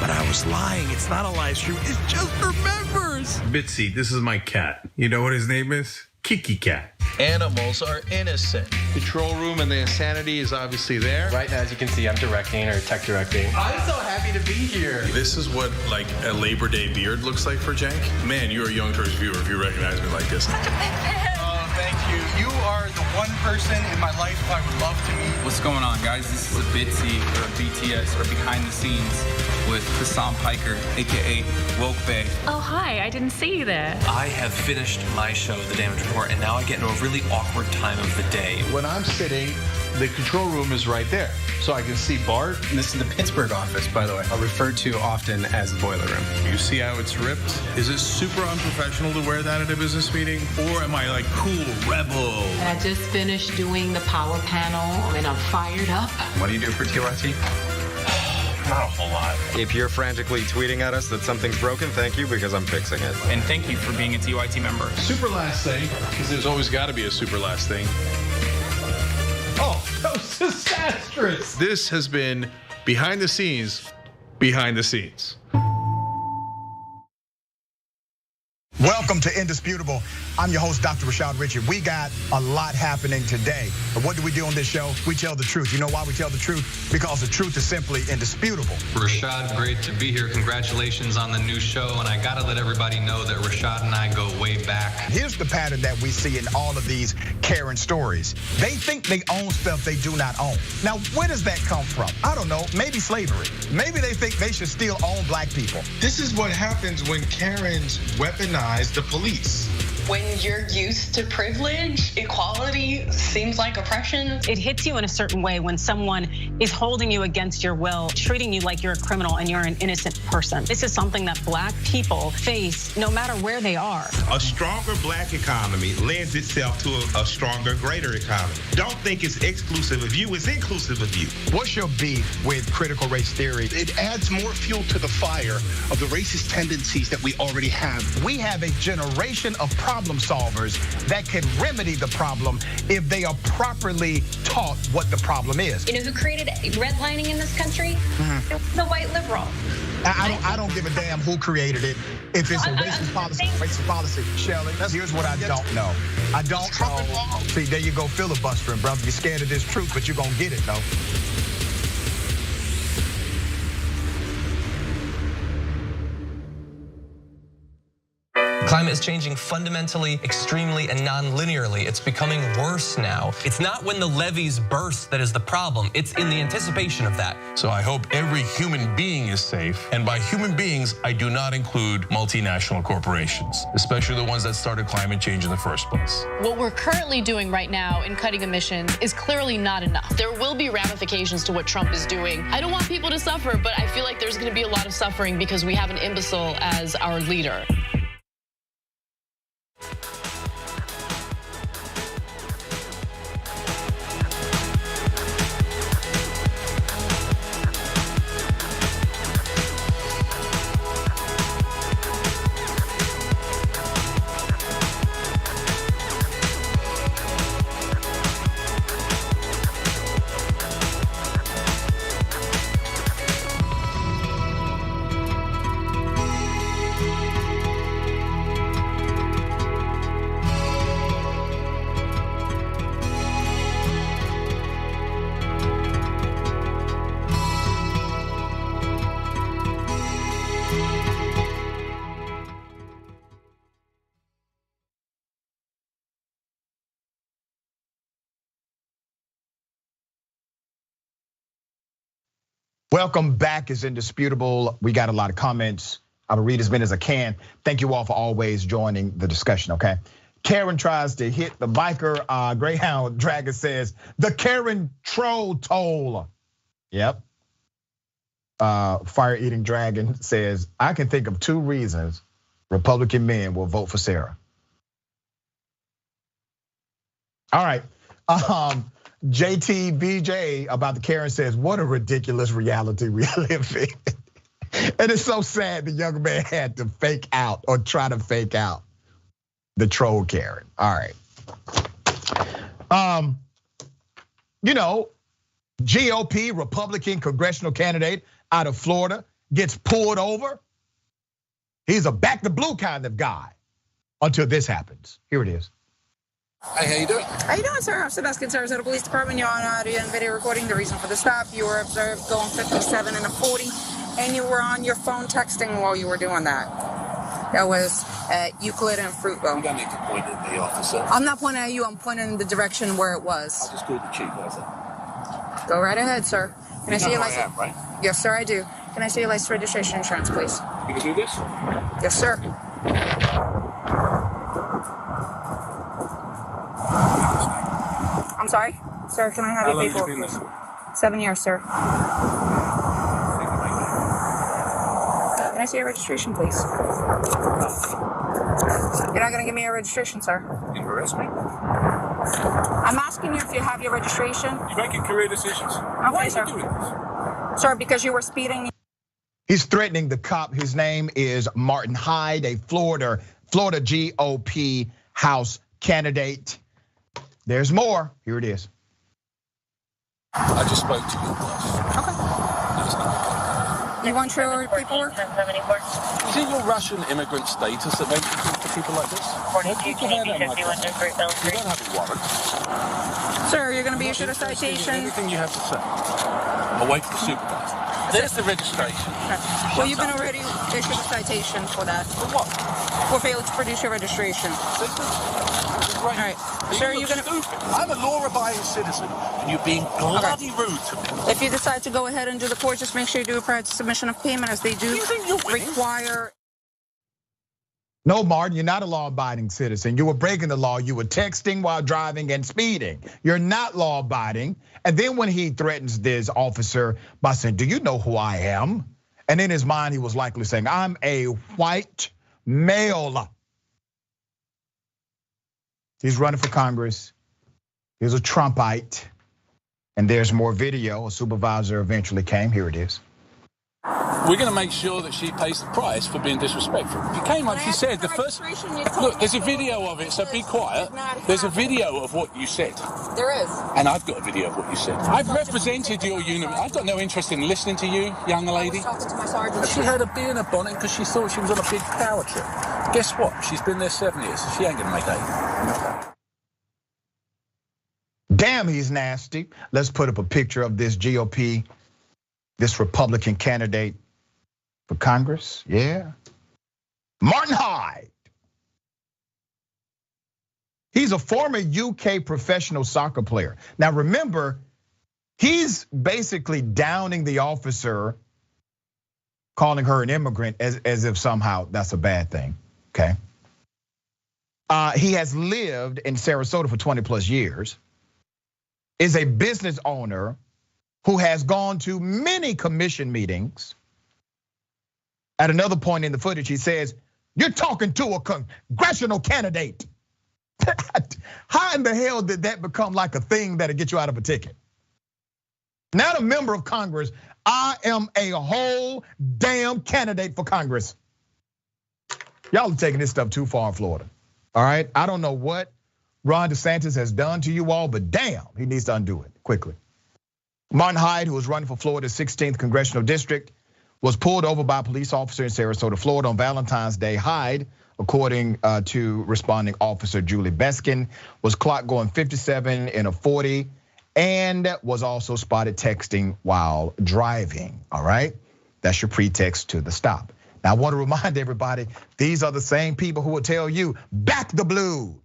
but I was lying. It's not a live stream. It's just for members. Bitsy, this is my cat. You know what his name is? Kiki Cat. Animals are innocent. Control room and the insanity is obviously there. Right now, as you can see, I'm directing or tech directing. I'm so happy to be here. This is what like a Labor Day beard looks like for Jank. Man, you're a Young Turks viewer if you recognize me like this. Oh, thank you. You are the one person in my life I would love to meet. What's going on, guys? This is a Bitsy or a BTS or behind the scenes with Hassan Piker, AKA Woke Bay. Oh, hi, I didn't see you there. I have finished my show, The Damage Report, and now I get into a really awkward time of the day. When I'm sitting, the control room is right there. So I can see Bart. This is the Pittsburgh office, by the way. I referred to often as the boiler room. You see how it's ripped? Is it super unprofessional to wear that at a business meeting? Or am I like cool, rebel? I just finished doing the power panel and I'm fired up. What do you do for TYT? Not a whole lot. If you're frantically tweeting at us that something's broken, thank you, because I'm fixing it. And thank you for being a TYT member. Super last thing, because there's always got to be a super last thing. Oh, that was disastrous. This has been behind the scenes, behind the scenes. Welcome to Indisputable. I'm your host, Dr. Rashad Richard. We got a lot happening today. But what do we do on this show? We tell the truth. You know why we tell the truth? Because the truth is simply indisputable. Rashad, great to be here. Congratulations on the new show. And I gotta let everybody know that Rashad and I go way back. Here's the pattern that we see in all of these Karen stories. They think they own stuff they do not own. Now, where does that come from? I don't know, maybe slavery. Maybe they think they should still own black people. This is what happens when Karens weaponize the police. When you're used to privilege, equality seems like oppression. It hits you in a certain way when someone is holding you against your will, treating you like you're a criminal and you're an innocent person. This is something that black people face no matter where they are. A stronger black economy lends itself to a stronger, greater economy. Don't think it's exclusive of you, it's inclusive of you. What's your beef with critical race theory? It adds more fuel to the fire of the racist tendencies that we already have. We have a generation of problem solvers that can remedy the problem if they are properly taught what the problem is. You know who created redlining in this country? It was the white liberal. I don't give a damn who created it. If it's a racist policy, Shelley, here's what I don't know. I don't know. See, there you go filibustering, brother. You're scared of this truth, but you're gonna get it, though. Climate is changing fundamentally, extremely, and non-linearly. It's becoming worse now. It's not when the levees burst that is the problem. It's in the anticipation of that. So I hope every human being is safe. And by human beings, I do not include multinational corporations, especially the ones that started climate change in the first place. What we're currently doing right now in cutting emissions is clearly not enough. There will be ramifications to what Trump is doing. I don't want people to suffer, but I feel like there's going to be a lot of suffering because we have an imbecile as our leader. Welcome back is indisputable. We got a lot of comments. I will read as many as I can. Thank you all for always joining the discussion, okay? Karen tries to hit the biker. Greyhound Dragon says, the Karen troll toll. Yep. Fire Eating Dragon says, I can think of 2 reasons Republican men will vote for Sarah. All right. JTBJ about the Karen says, what a ridiculous reality we live in. And it's so sad the young man had to fake out or try to fake out the troll Karen. All right. GOP Republican congressional candidate out of Florida gets pulled over. He's a back to blue kind of guy until this happens. Here it is. Hey, how you doing? How you doing, sir? I'm Sebastian, Sarasota Police Department. You're on audio and video recording. The reason for the stop, you were observed going 57 and a 40, and you were on your phone texting while you were doing that. That was at Euclid and Fruitville. You don't need to point at the officer. I'm not pointing at you. I'm pointing in the direction where it was. I just called the chief. How's that? Go right ahead, sir. Can I see your license? Right? Yes, sir, I do. Can I see your license, registration, insurance, please? You can do this? Yes, sir. I'm sorry? Sir, can I have your paperwork, please? 7 years, sir. Can I see your registration, please? You're not gonna give me your registration, sir. You arrest me? I'm asking you if you have your registration. You're making career decisions. Okay, Why sir. are you doing this? Sir, because you were speeding. He's threatening the cop. His name is Martin Hyde, a Florida GOP House candidate. There's more. Here it is. I just spoke to you. You want your paperwork? Is it your Russian immigrant status that makes you think to people like this? You don't have a warrant. Sir, you're going to be issued a citation. Anything you have to say. I'll wait for the supervisor. There's the registration. Well, you've been already issued a citation for that. For what? For failing to produce your registration. All right. Sir, you're going to... I'm a law-abiding citizen, and you're being bloody rude to me. If you decide to go ahead and do the court, just make sure you do it prior to submission of payment, as they do require... No, Martin, you're not a law-abiding citizen. You were breaking the law. You were texting while driving and speeding. You're not law-abiding. And then when he threatens this officer by saying, do you know who I am? And in his mind, he was likely saying, I'm a white male. He's running for Congress. He's a Trumpite. And there's more video. A supervisor eventually came. Here it is. We're going to make sure that she pays the price for being disrespectful. She came up, she said the first... Look, there's a video of it, so be quiet. There's a video of what you said. There is. And I've got a video of what you said. I've represented your unit. I've got no interest in listening to you, young lady. She had a bee in her bonnet because she thought she was on a big power trip. Guess what? She's been there 7 years. She ain't going to make 8. Damn, he's nasty. Let's put up a picture of this GOP, this Republican candidate for Congress. Yeah. Martin Hyde. He's a former UK professional soccer player. Now remember, he's basically downing the officer, calling her an immigrant as if somehow that's a bad thing, okay? He has lived in Sarasota for 20 plus years, is a business owner who has gone to many commission meetings. At another point in the footage, he says, "You're talking to a congressional candidate." How in the hell did that become like a thing that'll get you out of a ticket? Not a member of Congress, I am a whole damn candidate for Congress. Y'all are taking this stuff too far in Florida, all right? I don't know what Ron DeSantis has done to you all, but damn, he needs to undo it quickly. Martin Hyde, who was running for Florida's 16th congressional district, was pulled over by a police officer in Sarasota, Florida on Valentine's Day. Hyde, according to responding officer Julie Beskin, was clocked going 57 in a 40 and was also spotted texting while driving, all right? That's your pretext to the stop. Now I want to remind everybody, these are the same people who will tell you, back the blue.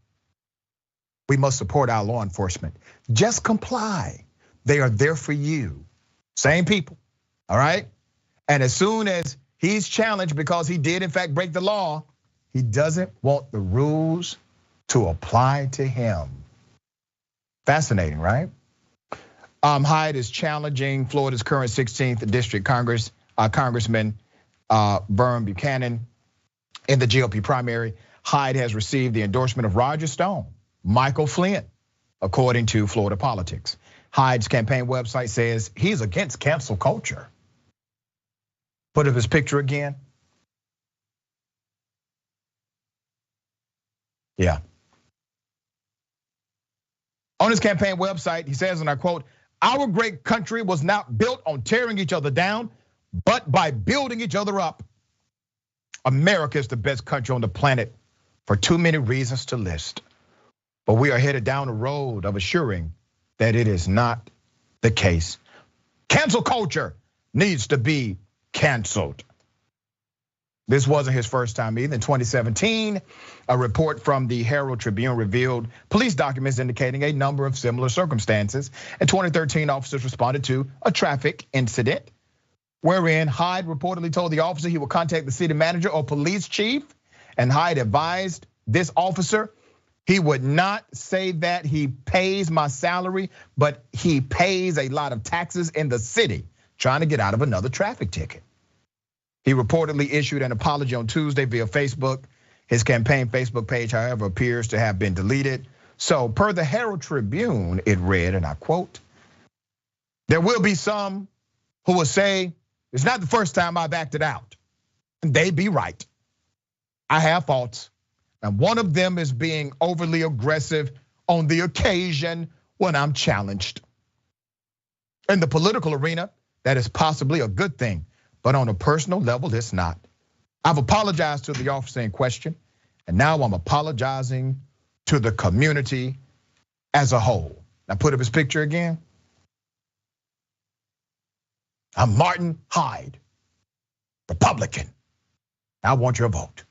We must support our law enforcement. Just comply. They are there for you. Same people, all right? And as soon as he's challenged because he did in fact break the law, he doesn't want the rules to apply to him. Fascinating, right? Hyde is challenging Florida's current 16th district Congressman Vern Buchanan in the GOP primary. Hyde has received the endorsement of Roger Stone, Michael Flynn, according to Florida Politics. Hyde's campaign website says he's against cancel culture. Put up his picture again. Yeah. On his campaign website, he says, and I quote, "Our great country was not built on tearing each other down, but by building each other up. America is the best country on the planet for too many reasons to list. But we are headed down the road of assuring that it is not the case. Cancel culture needs to be canceled." This wasn't his first time either. In 2017, a report from the Herald Tribune revealed police documents indicating a number of similar circumstances. In 2013, officers responded to a traffic incident wherein Hyde reportedly told the officer he would contact the city manager or police chief, and Hyde advised this officer he would not say that he pays my salary, but he pays a lot of taxes in the city, trying to get out of another traffic ticket. He reportedly issued an apology on Tuesday via Facebook. His campaign Facebook page, however, appears to have been deleted. So per the Herald Tribune, it read, and I quote, "There will be some who will say, it's not the first time I've acted out. And they'd be right. I have faults. And one of them is being overly aggressive on the occasion when I'm challenged. In the political arena, that is possibly a good thing, but on a personal level, it's not. I've apologized to the officer in question, and now I'm apologizing to the community as a whole." Now put up his picture again. I'm Martin Hyde, Republican. I want your vote.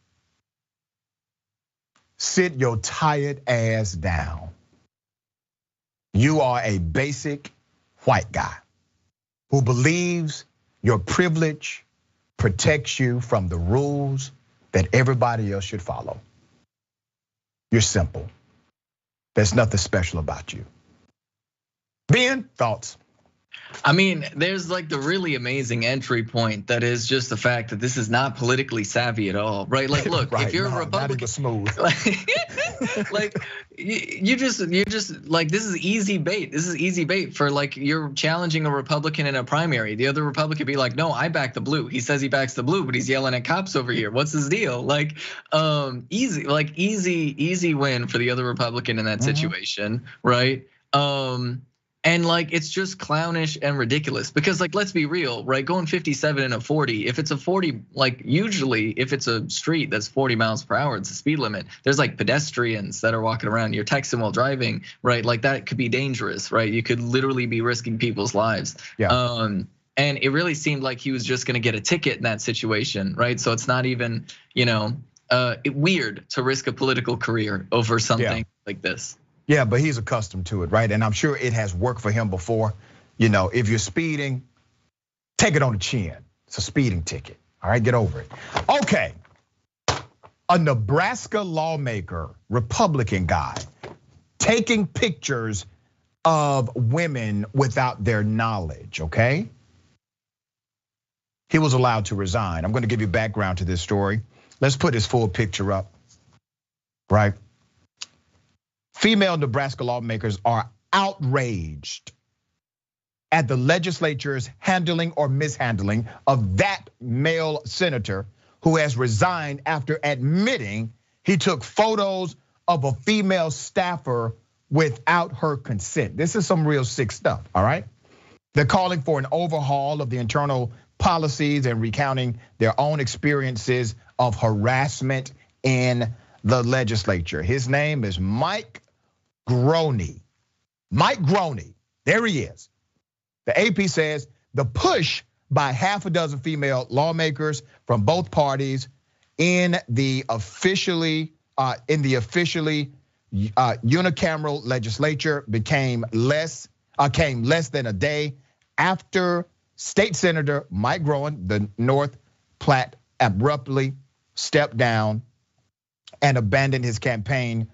Sit your tired ass down. You are a basic white guy who believes your privilege protects you from the rules that everybody else should follow. You're simple. There's nothing special about you. Ben, thoughts? I mean, there's like the really amazing entry point that is just the fact that this is not politically savvy at all, right? Like, look, right, if you're no, a Republican, not even smooth. like you just like, this is easy bait. This is easy bait for like, you're challenging a Republican in a primary. The other Republican be like, no, I back the blue. He says he backs the blue, but he's yelling at cops over here. What's his deal? Like, easy win for the other Republican in that situation, right? And like, it's just clownish and ridiculous because like, let's be real, right? Going 57 in a 40, if it's a 40, like usually if it's a street that's 40 miles per hour, it's a speed limit. There's like pedestrians that are walking around, you're texting while driving, right? Like that could be dangerous, right? You could literally be risking people's lives. Yeah. And it really seemed like he was just gonna get a ticket in that situation, right? So it's not even, weird to risk a political career over something like this. Yeah, but he's accustomed to it, right? And I'm sure it has worked for him before. You know, if you're speeding, take it on the chin. It's a speeding ticket. All right, get over it. Okay, a Nebraska lawmaker, Republican guy, taking pictures of women without their knowledge, okay? He was allowed to resign. I'm gonna give you background to this story. Let's put his full picture up, right? Female Nebraska lawmakers are outraged at the legislature's handling or mishandling of that male senator who has resigned after admitting he took photos of a female staffer without her consent. This is some real sick stuff, all right? They're calling for an overhaul of the internal policies and recounting their own experiences of harassment in the legislature. His name is Mike Groney. Mike Groney, there he is. The AP says the push by half a dozen female lawmakers from both parties in the officially unicameral legislature came less than a day after State Senator Mike Groen, the North Platte, abruptly stepped down and abandoned his campaign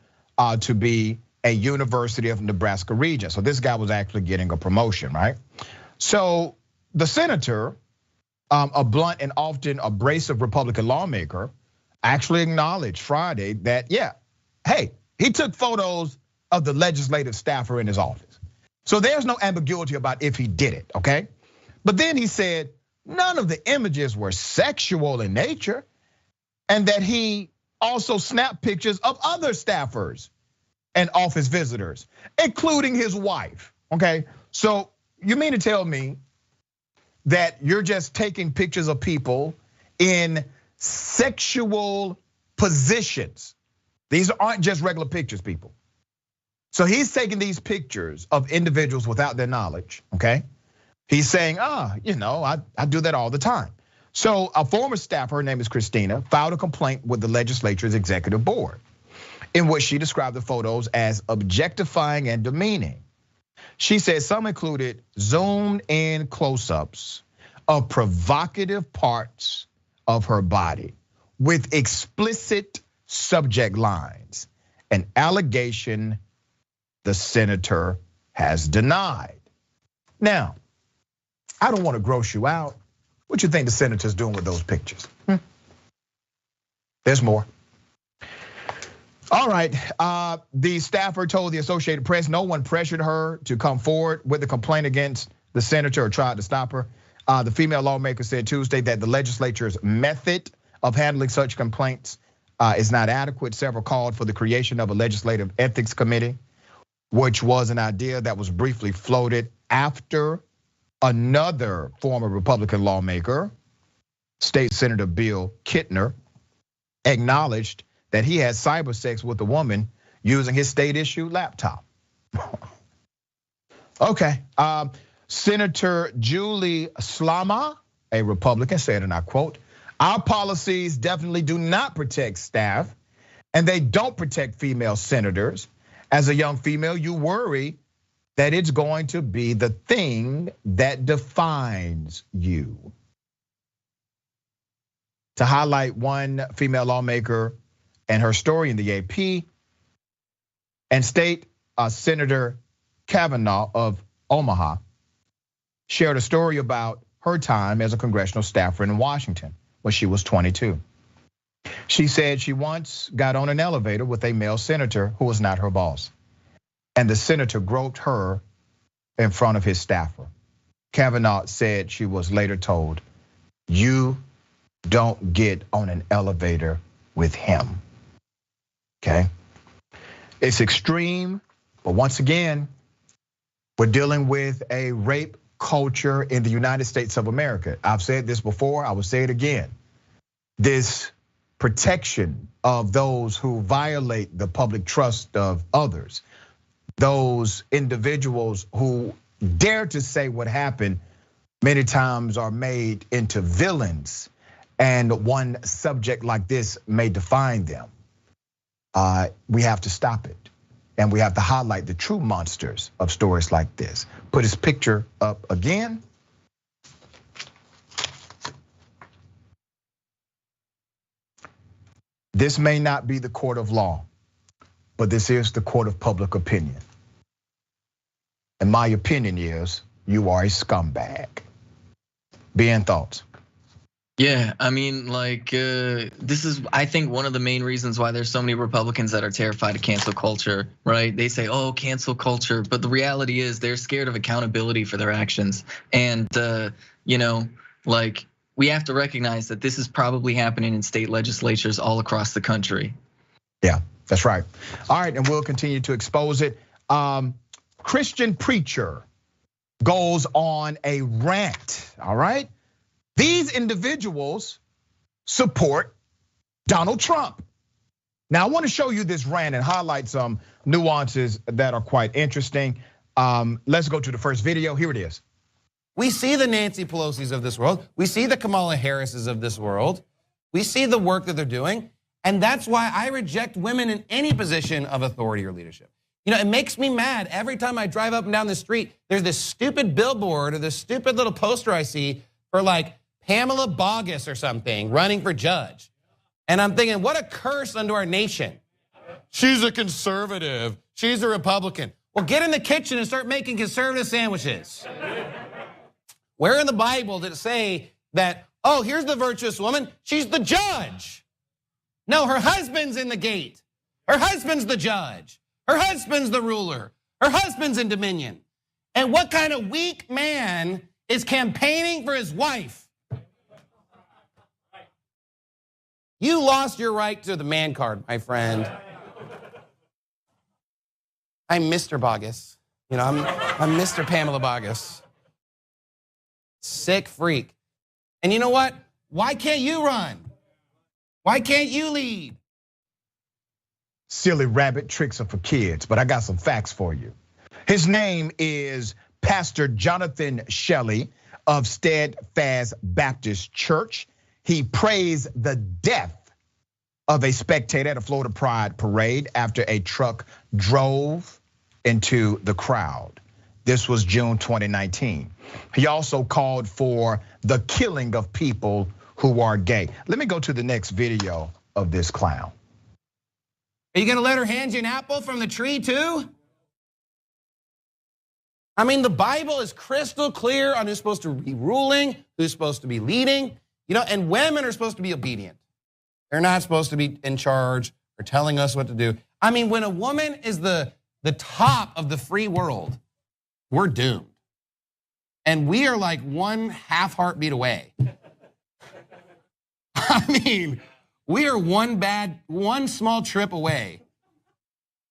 to be a University of Nebraska regent. So this guy was actually getting a promotion, right? So the senator, a blunt and often abrasive Republican lawmaker, actually acknowledged Friday that, hey, he took photos of the legislative staffer in his office. So there's no ambiguity about if he did it, okay? But then he said none of the images were sexual in nature, and that he also snapped pictures of other staffers and office visitors, including his wife, okay? So you mean to tell me that you're just taking pictures of people in sexual positions? These aren't just regular pictures, people. So he's taking these pictures of individuals without their knowledge, okay? He's saying, I do that all the time. So a former staffer, her name is Christina, filed a complaint with the legislature's executive board in which she described the photos as objectifying and demeaning. She said some included zoomed in close-ups of provocative parts of her body with explicit subject lines, an allegation the senator has denied. Now, I don't want to gross you out. What you think the senator's doing with those pictures? There's more. All right, the staffer told the Associated Press no one pressured her to come forward with a complaint against the senator or tried to stop her. The female lawmaker said Tuesday that the legislature's method of handling such complaints is not adequate. Several called for the creation of a legislative ethics committee, which was an idea that was briefly floated after another former Republican lawmaker, State Senator Bill Kittner, acknowledged that he had cyber sex with a woman using his state-issued laptop. Okay, Senator Julie Slama, a Republican, said, and I quote, "Our policies definitely do not protect staff, and they don't protect female senators. As a young female, you worry that it's going to be the thing that defines you." To highlight one female lawmaker and her story in the AP, and State Senator Kavanaugh of Omaha shared a story about her time as a congressional staffer in Washington when she was 22. She said she once got on an elevator with a male senator who was not her boss, and the senator groped her in front of his staffer. Kavanaugh said she was later told, "You don't get on an elevator with him." Okay, it's extreme, but once again, we're dealing with a rape culture in the United States of America. I've said this before, I will say it again. This protection of those who violate the public trust of others, those individuals who dare to say what happened, many times are made into villains and one subject like this may define them. We have to stop it. And we have to highlight the true monsters of stories like this. Put his picture up again. This may not be the court of law, but this is the court of public opinion. And my opinion is you are a scumbag. Ben, thoughts? Yeah, I mean, like, this is, I think, one of the main reasons why there's so many Republicans that are terrified of cancel culture, right? They say, oh, cancel culture, but the reality is they're scared of accountability for their actions. And, like, we have to recognize that this is probably happening in state legislatures all across the country. Yeah, that's right. All right, and we'll continue to expose it. Christian preacher goes on a rant, all right? These individuals support Donald Trump. Now, I want to show you this rant and highlight some nuances that are quite interesting. Let's go to the first video. Here it is. We see the Nancy Pelosi's of this world. We see the Kamala Harris's of this world. We see the work that they're doing. And that's why I reject women in any position of authority or leadership. It makes me mad every time I drive up and down the street. There's this stupid billboard or this stupid little poster I see for like Pamela Bogus or something running for judge. And I'm thinking, what a curse unto our nation. She's a conservative. She's a Republican. Well, get in the kitchen and start making conservative sandwiches. Where in the Bible did it say that, oh, here's the virtuous woman, she's the judge? No, her husband's in the gate. Her husband's the judge. Her husband's the ruler. Her husband's in dominion. And what kind of weak man is campaigning for his wife? You lost your right to the man card, my friend. I'm Mr. Bogus. I'm Mr. Pamela Bogus. Sick freak. And you know what? Why can't you run? Why can't you lead? Silly rabbit tricks are for kids, but I got some facts for you. His name is Pastor Jonathan Shelley of Steadfast Baptist Church. He praised the death of a spectator at a Florida Pride parade after a truck drove into the crowd. This was June 2019. He also called for the killing of people who are gay. Let me go to the next video of this clown. Are you gonna let her hand you an apple from the tree too? I mean, the Bible is crystal clear on who's supposed to be ruling, who's supposed to be leading, and women are supposed to be obedient. They're not supposed to be in charge or telling us what to do. I mean, when a woman is the top of the free world, we're doomed. And we are like one half heartbeat away. I mean, we are one small trip away.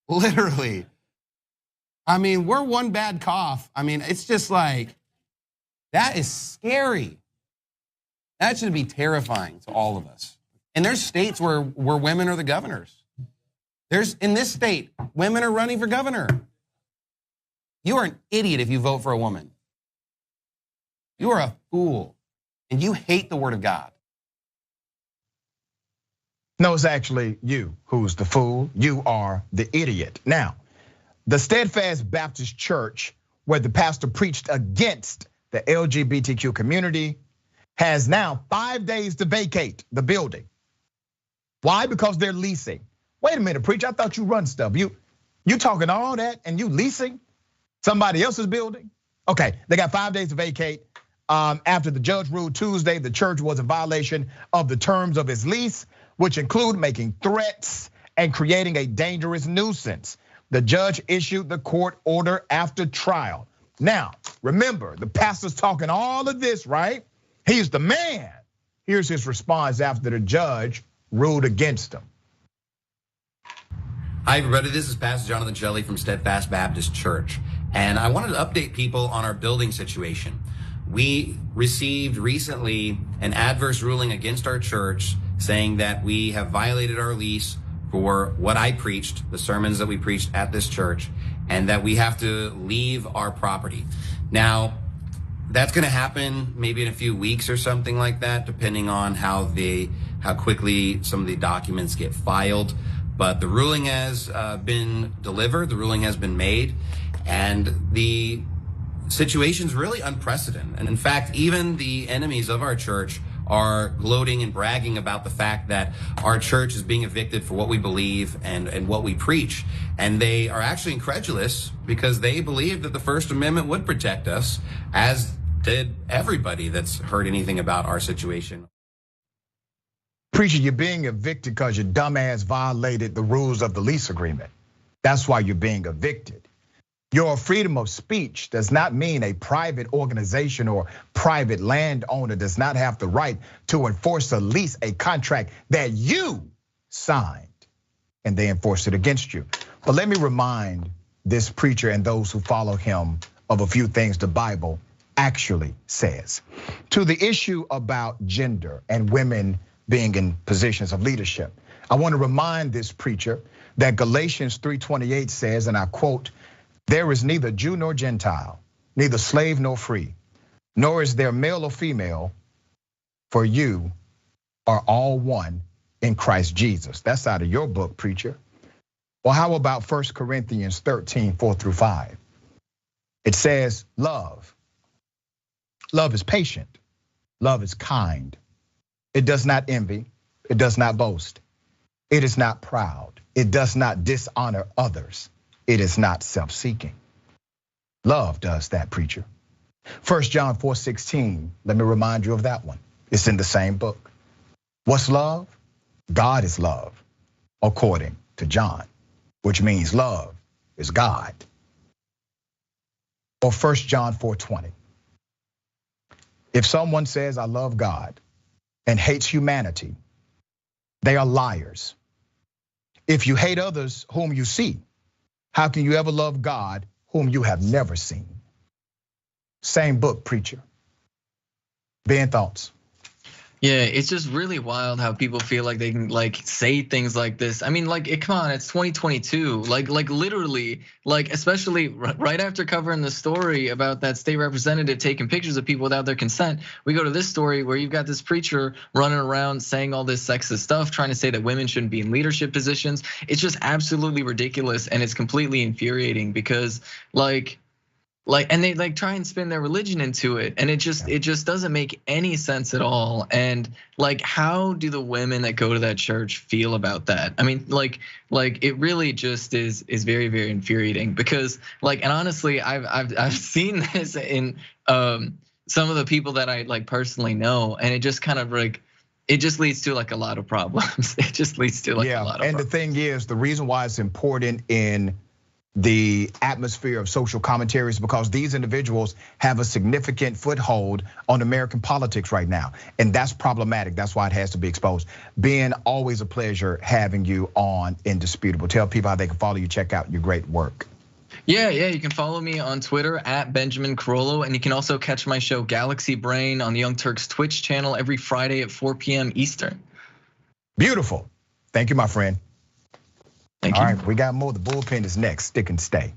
Literally. I mean, we're one bad cough. I mean, it's just like, that is scary. That should be terrifying to all of us. And there's states where women are the governors. In this state, women are running for governor. You are an idiot if you vote for a woman. You are a fool, and you hate the word of God. No, it's actually you who's the fool. You are the idiot. Now, the Steadfast Baptist Church, where the pastor preached against the LGBTQ community, has now 5 days to vacate the building. Why? Because they're leasing. Wait a minute, preacher, I thought you run stuff. You talking all that and you leasing somebody else's building? Okay, they got 5 days to vacate. After the judge ruled Tuesday, the church was in violation of the terms of his lease, which include making threats and creating a dangerous nuisance. The judge issued the court order after trial. Now, remember, the pastor's talking all of this, right? He's the man. Here's his response after the judge ruled against him. Hi, everybody. This is Pastor Jonathan Shelley from Steadfast Baptist Church. And I wanted to update people on our building situation. We received recently an adverse ruling against our church saying that we have violated our lease for what I preached, the sermons that we preached at this church, and that we have to leave our property. Now, That's going to happen maybe in a few weeks or something like that, depending on how quickly some of the documents get filed. But the ruling has been delivered. The ruling has been made, and the situation's really unprecedented. And in fact, even the enemies of our church are gloating and bragging about the fact that our church is being evicted for what we believe and what we preach. And they are actually incredulous because they believe that the First Amendment would protect us, as did everybody that's heard anything about our situation. Preacher, you're being evicted because your dumbass violated the rules of the lease agreement. That's why you're being evicted. Your freedom of speech does not mean a private organization or private landowner does not have the right to enforce a lease, a contract that you signed, and they enforced it against you. But let me remind this preacher and those who follow him of a few things the Bible actually says. To the issue about gender and women being in positions of leadership, I want to remind this preacher that Galatians 3:28 says, and I quote, "There is neither Jew nor Gentile, neither slave nor free, nor is there male or female, for you are all one in Christ Jesus." That's out of your book, preacher. Well, how about 1 Corinthians 13:4-5? It says, love. Love is patient. Love is kind. It does not envy. It does not boast. It is not proud. It does not dishonor others. It is not self-seeking. Love does that, preacher. 1 John 4:16, let me remind you of that one. It's in the same book. What's love? God is love, according to John, which means love is God. Or 1 John 4:20. If someone says, I love God, and hates humanity, they are liars. If you hate others whom you see, how can you ever love God whom you have never seen? Same book, preacher. Ben, thoughts? Yeah, it's just really wild how people feel like they can say things like this. I mean, come on, it's 2022. Like literally, especially right after covering the story about that state representative taking pictures of people without their consent, we go to this story where you've got this preacher running around saying all this sexist stuff, trying to say that women shouldn't be in leadership positions. It's just absolutely ridiculous, and it's completely infuriating because and they try and spin their religion into it, and it just doesn't make any sense at all. And how do the women that go to that church feel about that? I mean, it really just is very, very infuriating because and honestly, I've seen this in some of the people that I personally know, and it just kind of it just leads to a lot of problems. It just leads to a lot of problems. And the thing is, the reason why it's important in the atmosphere of social commentaries because these individuals have a significant foothold on American politics right now. And that's problematic. That's why it has to be exposed. Ben, always a pleasure having you on Indisputable. Tell people how they can follow you, check out your great work. Yeah, you can follow me on Twitter at Benjamin Carollo, and you can also catch my show Galaxy Brain on the Young Turks Twitch channel every Friday at 4 p.m. Eastern. Beautiful. Thank you, my friend. Thank you. All right, we got more. The bullpen is next. Stick and stay.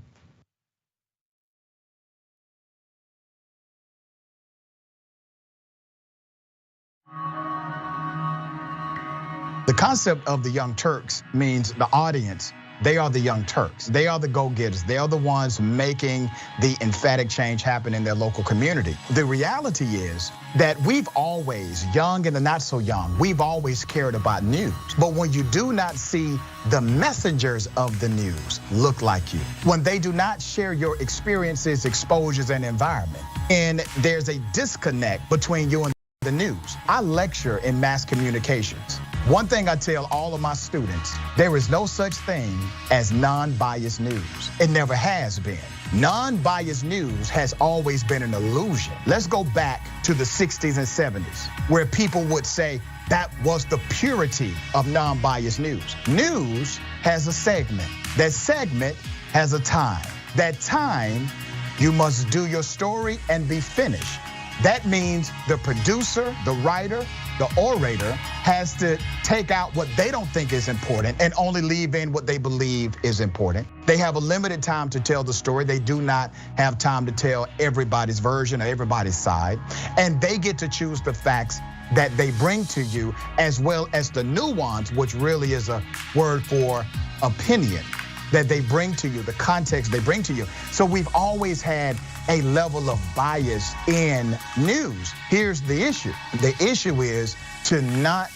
The concept of the Young Turks means the audience, they are the Young Turks. They are the go-getters. They are the ones making the emphatic change happen in their local community. The reality is that we've always, young and the not so young, we've always cared about news. But when you do not see the messengers of the news look like you, when they do not share your experiences, exposures, and environment, and there's a disconnect between you and the news. I lecture in mass communications. One thing I tell all of my students, there is no such thing as non-biased news. It never has been. Non-biased news has always been an illusion. Let's go back to the 60s and 70s, where people would say that was the purity of non-biased news. News has a segment. That segment has a time. That time, you must do your story and be finished. That means the producer, the writer, the orator has to take out what they don't think is important and only leave in what they believe is important. They have a limited time to tell the story. They do not have time to tell everybody's version or everybody's side. And they get to choose the facts that they bring to you, as well as the nuance, which really is a word for opinion, that they bring to you, the context they bring to you. So we've always had a level of bias in news. Here's the issue. The issue is to not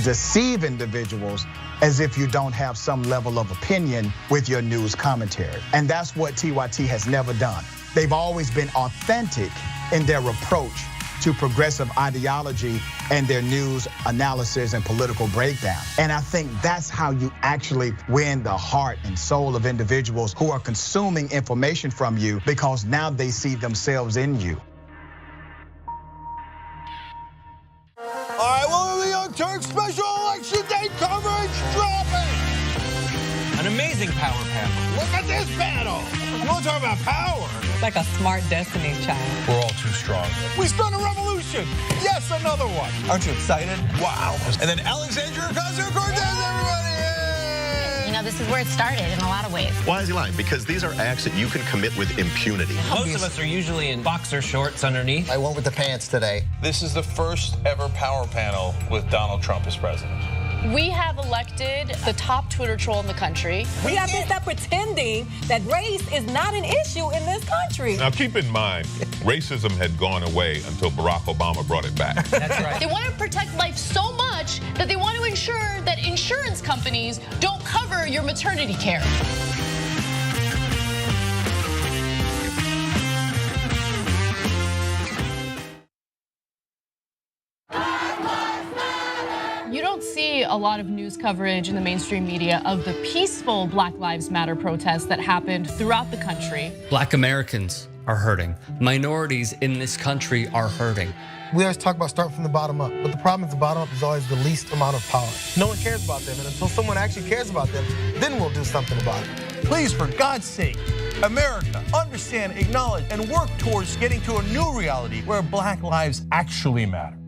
deceive individuals as if you don't have some level of opinion with your news commentary. And that's what TYT has never done. They've always been authentic in their approach to progressive ideology and their news analysis and political breakdown. And I think that's how you actually win the heart and soul of individuals who are consuming information from you, because now they see themselves in you. All right, well, the Young Turks special election day coverage dropping. An amazing power panel. Look at this panel. You want to talk about power? It's like a smart Destiny's Child. We're all too strong. We spun a revolution. Yes, another one. Aren't you excited? Wow. And then Alexandria Ocasio-Cortez, everybody. Yay! You know, this is where it started in a lot of ways. Why is he lying? Because these are acts that you can commit with impunity. Most of us are usually in boxer shorts underneath. I went with the pants today. This is the first ever power panel with Donald Trump as president. We have elected the top Twitter troll in the country. We have to stop pretending that race is not an issue in this country. Now keep in mind, racism had gone away until Barack Obama brought it back. That's right. They want to protect life so much that they want to ensure that insurance companies don't cover your maternity care. You don't see a lot of news coverage in the mainstream media of the peaceful Black Lives Matter protests that happened throughout the country. Black Americans are hurting. Minorities in this country are hurting. We always talk about starting from the bottom up, but the problem is the bottom up is always the least amount of power. No one cares about them, and until someone actually cares about them, then we'll do something about it. Please, for God's sake, America, understand, acknowledge, and work towards getting to a new reality where Black lives actually matter.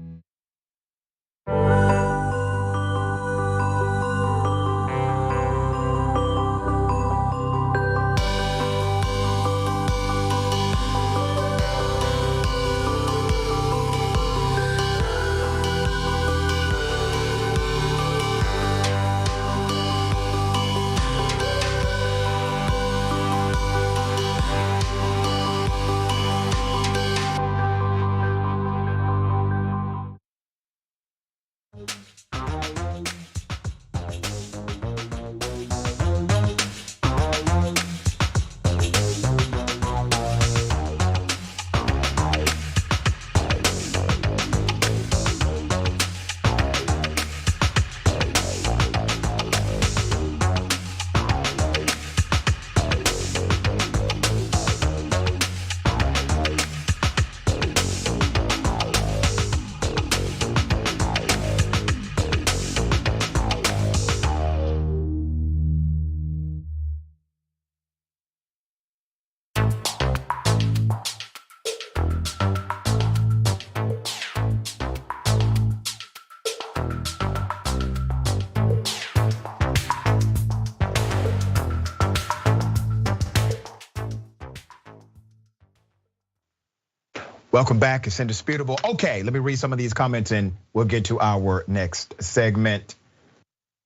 Welcome back, it's indisputable. Okay, let me read some of these comments and we'll get to our next segment.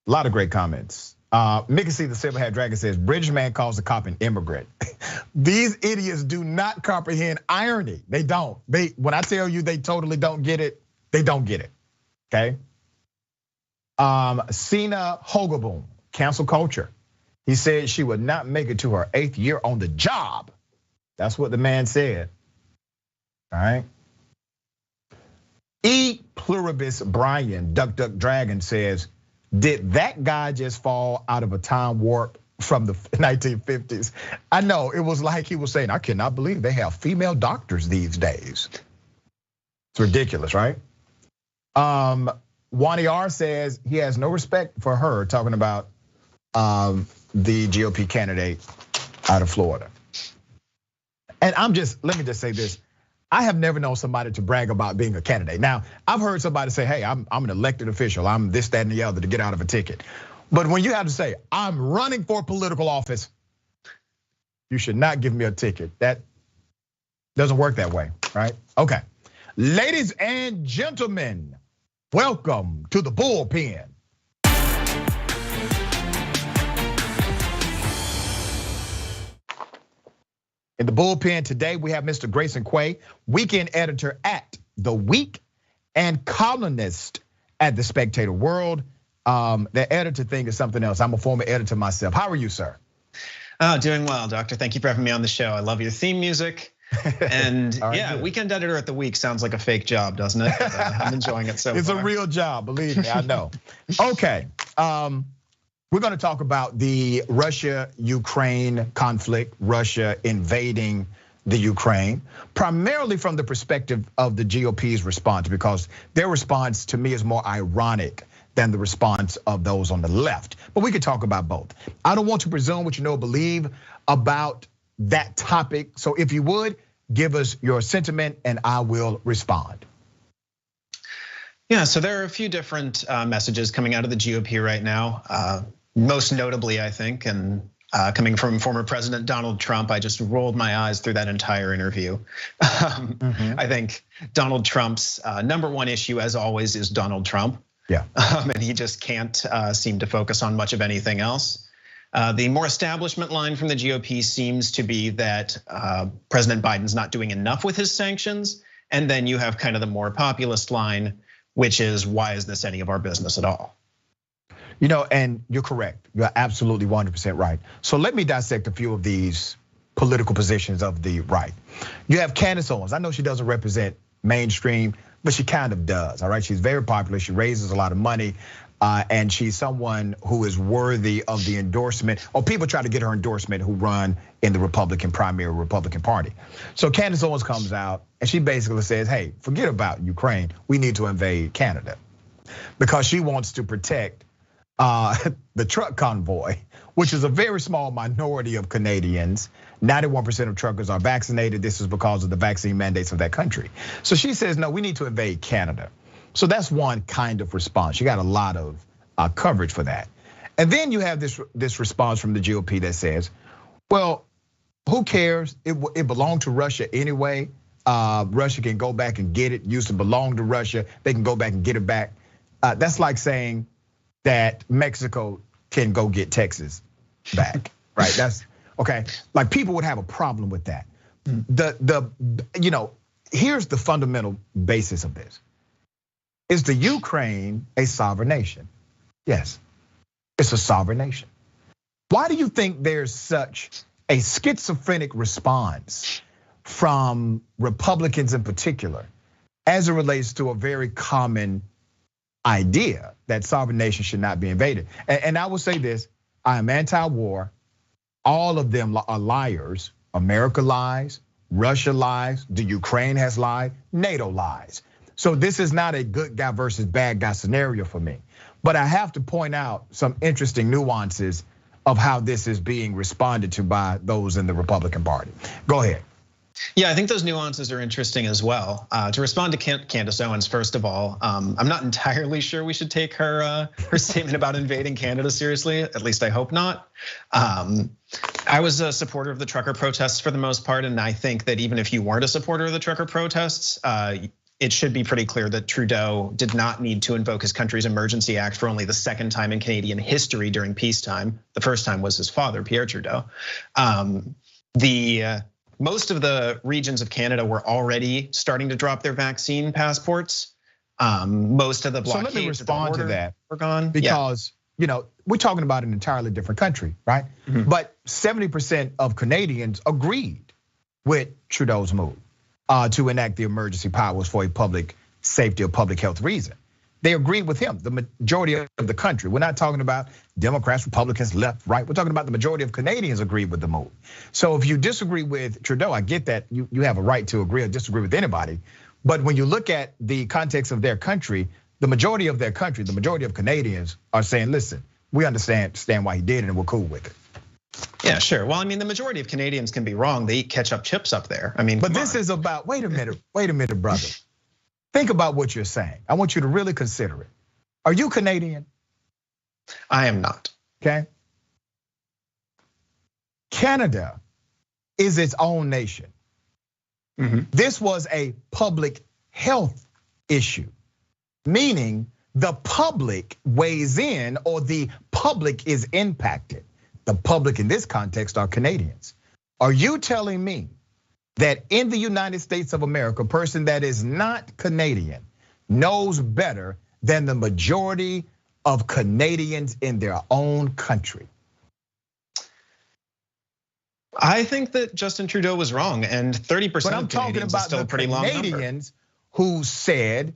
A lot of great comments. Mickey C. the Silverhat Dragon says, Bridgeman calls the cop an immigrant. These idiots do not comprehend irony. They don't. When I tell you they totally don't get it, they don't get it, okay? Sina Hogaboom, cancel culture. He said she would not make it to her 8th year on the job. That's what the man said. All right. E Pluribus Brian, Duck Duck Dragon says, did that guy just fall out of a time warp from the 1950s? I know, it was like he was saying, I cannot believe they have female doctors these days. It's ridiculous, right? Wani R says he has no respect for her, talking about the GOP candidate out of Florida. And let me just say this. I have never known somebody to brag about being a candidate. Now, I've heard somebody say, hey, I'm an elected official. I'm this, that, and the other to get out of a ticket. But when you have to say, I'm running for political office, you should not give me a ticket. That doesn't work that way, right? Okay. Ladies and gentlemen, welcome to the bullpen. In the bullpen today, we have Mr. Grayson Quay, weekend editor at The Week and columnist at The Spectator World. The editor thing is something else. I'm a former editor myself. How are you, sir? Oh, doing well, Doctor. Thank you for having me on the show. I love your theme music. And right, yeah, good. Weekend editor at The Week sounds like a fake job, doesn't it? I'm enjoying it so far. It's a real job, believe me, I know. Okay, we're gonna talk about the Russia-Ukraine conflict, Russia invading the Ukraine, primarily from the perspective of the GOP's response, because their response to me is more ironic than the response of those on the left. But we could talk about both. I don't want to presume what you know or believe about that topic. So if you would, give us your sentiment and I will respond. Yeah, so there are a few different messages coming out of the GOP right now. Most notably, I think, and coming from former President Donald Trump, I just rolled my eyes through that entire interview. I think Donald Trump's #1 issue, as always, is Donald Trump. Yeah. And he just can't seem to focus on much of anything else. The more establishment line from the GOP seems to be that President Biden's not doing enough with his sanctions. And then you have kind of the more populist line, which is, why is this any of our business at all? You know, and you're correct. You're absolutely 100% right. So let me dissect a few of these political positions of the right. You have Candace Owens. I know she doesn't represent mainstream, but she kind of does, all right? She's very popular, she raises a lot of money, and she's someone who is worthy of the endorsement, or people try to get her endorsement who run in the Republican primary Republican Party. So Candace Owens comes out and she basically says, hey, forget about Ukraine, we need to invade Canada. Because she wants to protect the truck convoy, which is a very small minority of Canadians. 91% of truckers are vaccinated. This is because of the vaccine mandates of that country. So she says, no, we need to invade Canada. So that's one kind of response. She got a lot of coverage for that. And then you have this response from the GOP that says, well, who cares? It belonged to Russia anyway. Russia can go back and get it. Used to belong to Russia. They can go back and get it back. That's like saying that Mexico can go get Texas back, right? That's okay. Like people would have a problem with that. Here's the fundamental basis of this. Is the Ukraine a sovereign nation? Yes, it's a sovereign nation. Why do you think there's such a schizophrenic response from Republicans in particular as it relates to a very common idea that sovereign nations should not be invaded? And I will say this, I am anti-war. All of them are liars. America lies, Russia lies, the Ukraine has lied, NATO lies. So this is not a good guy versus bad guy scenario for me. But I have to point out some interesting nuances of how this is being responded to by those in the Republican Party. Go ahead. Yeah, I think those nuances are interesting as well. To respond to Candace Owens, first of all, I'm not entirely sure we should take her statement about invading Canada seriously. At least I hope not. I was a supporter of the trucker protests for the most part, and I think that even if you weren't a supporter of the trucker protests, it should be pretty clear that Trudeau did not need to invoke his country's emergency act for only the second time in Canadian history during peacetime. The first time was his father, Pierre Trudeau. Most of the regions of Canada were already starting to drop their vaccine passports. Most of the blockades. So let me respond to that. Were gone because we're talking about an entirely different country, right? Mm-hmm. But 70% of Canadians agreed with Trudeau's move to enact the emergency powers for a public safety or public health reason. They agreed with him, the majority of the country. We're not talking about Democrats, Republicans, left, right. We're talking about the majority of Canadians agreed with the move. So if you disagree with Trudeau, I get that you have a right to agree or disagree with anybody. But when you look at the context of their country, the majority of their country, the majority of Canadians are saying, listen, we understand why he did it and we're cool with it. Yeah, sure. Well, I mean, the majority of Canadians can be wrong. They eat ketchup chips up there. I mean, but this is about, wait a minute, brother. Think about what you're saying. I want you to really consider it. Are you Canadian? I am not. Okay. Canada is its own nation. This was a public health issue, meaning the public weighs in or the public is impacted. The public in this context are Canadians. Are you telling me that in the United States of America, a person that is not Canadian knows better than the majority of Canadians in their own country? I think that Justin Trudeau was wrong, and 30% of Canadians is still a pretty long number. Canadians who said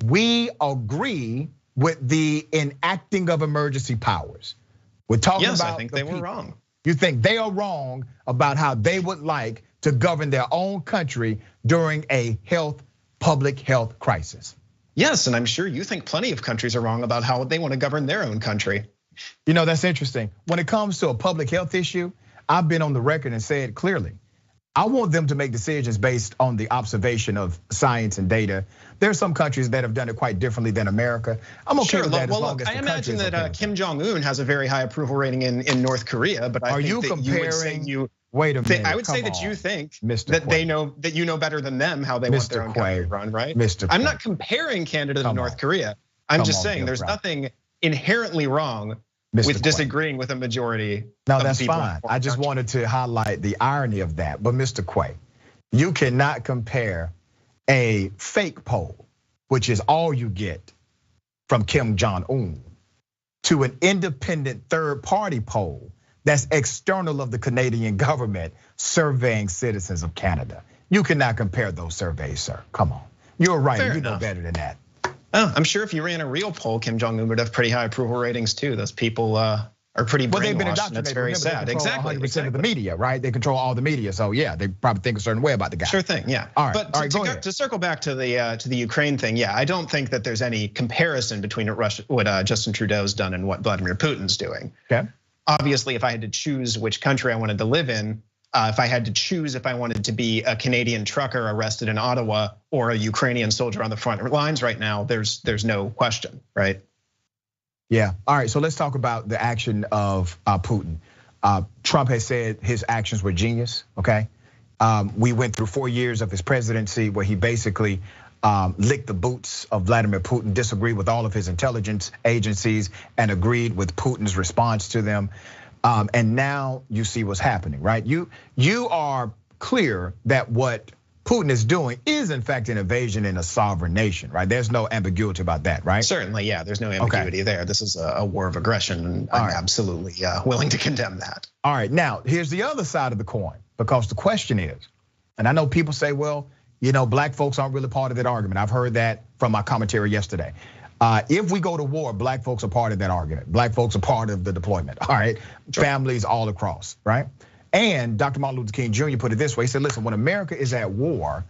we agree with the enacting of emergency powers. We're talking about. Yes, I think they were wrong. You think they are wrong about how they would like to govern their own country during a public health crisis? Yes, and I'm sure you think plenty of countries are wrong about how they want to govern their own country. You know, that's interesting. When it comes to a public health issue, I've been on the record and said clearly, I want them to make decisions based on the observation of science and data. There are some countries that have done it quite differently than America. I'm okay with that as long as the country is okay. I imagine that Kim Jong-un has a very high approval rating in North Korea, but I think that you would say wait a minute. I would say that you think Mr. that Quay. they know that you know better than them how they want their own country run, right? Mr. I'm not comparing Canada to North Korea. I'm just saying there's nothing inherently wrong with disagreeing with a majority. No, that's fine. I just wanted to highlight the irony of that. But Mr. Quay, you cannot compare a fake poll, which is all you get from Kim Jong-un, to an independent third-party poll that's external of the Canadian government surveying citizens of Canada. You cannot compare those surveys, sir. Come on. You're right. You know better than that. Oh, I'm sure if you ran a real poll, Kim Jong-un would have pretty high approval ratings too. Those people are pretty brainwashed. Well, they've been indoctrinated. That's very sad. Exactly. 100% of the media, right? They control all the media. So yeah, they probably think a certain way about the guy. Sure thing, yeah. All right. But to circle back to the Ukraine thing, yeah, I don't think that there's any comparison between what Justin Trudeau's done and what Vladimir Putin's doing. Okay. Obviously, if I had to choose which country I wanted to live in, if I had to choose if I wanted to be a Canadian trucker arrested in Ottawa or a Ukrainian soldier on the front lines right now, there's no question, right? Yeah. All right. So let's talk about the action of Putin. Trump has said his actions were genius. Okay. We went through 4 years of his presidency where he basically licked the boots of Vladimir Putin, disagreed with all of his intelligence agencies, and agreed with Putin's response to them. And now you see what's happening, right? You are clear that what Putin is doing is in fact an invasion in a sovereign nation, right? There's no ambiguity about that, right? Certainly, yeah, there's no ambiguity there. This is a war of aggression, and I'm absolutely willing to condemn that. All right, now here's the other side of the coin, because the question is, and I know people say, well, you know, black folks aren't really part of that argument. I've heard that from my commentary yesterday. If we go to war, black folks are part of that argument. Black folks are part of the deployment, all right? Sure. Families all across, right? And Dr. Martin Luther King Jr. put it this way, he said, listen, when America is at war,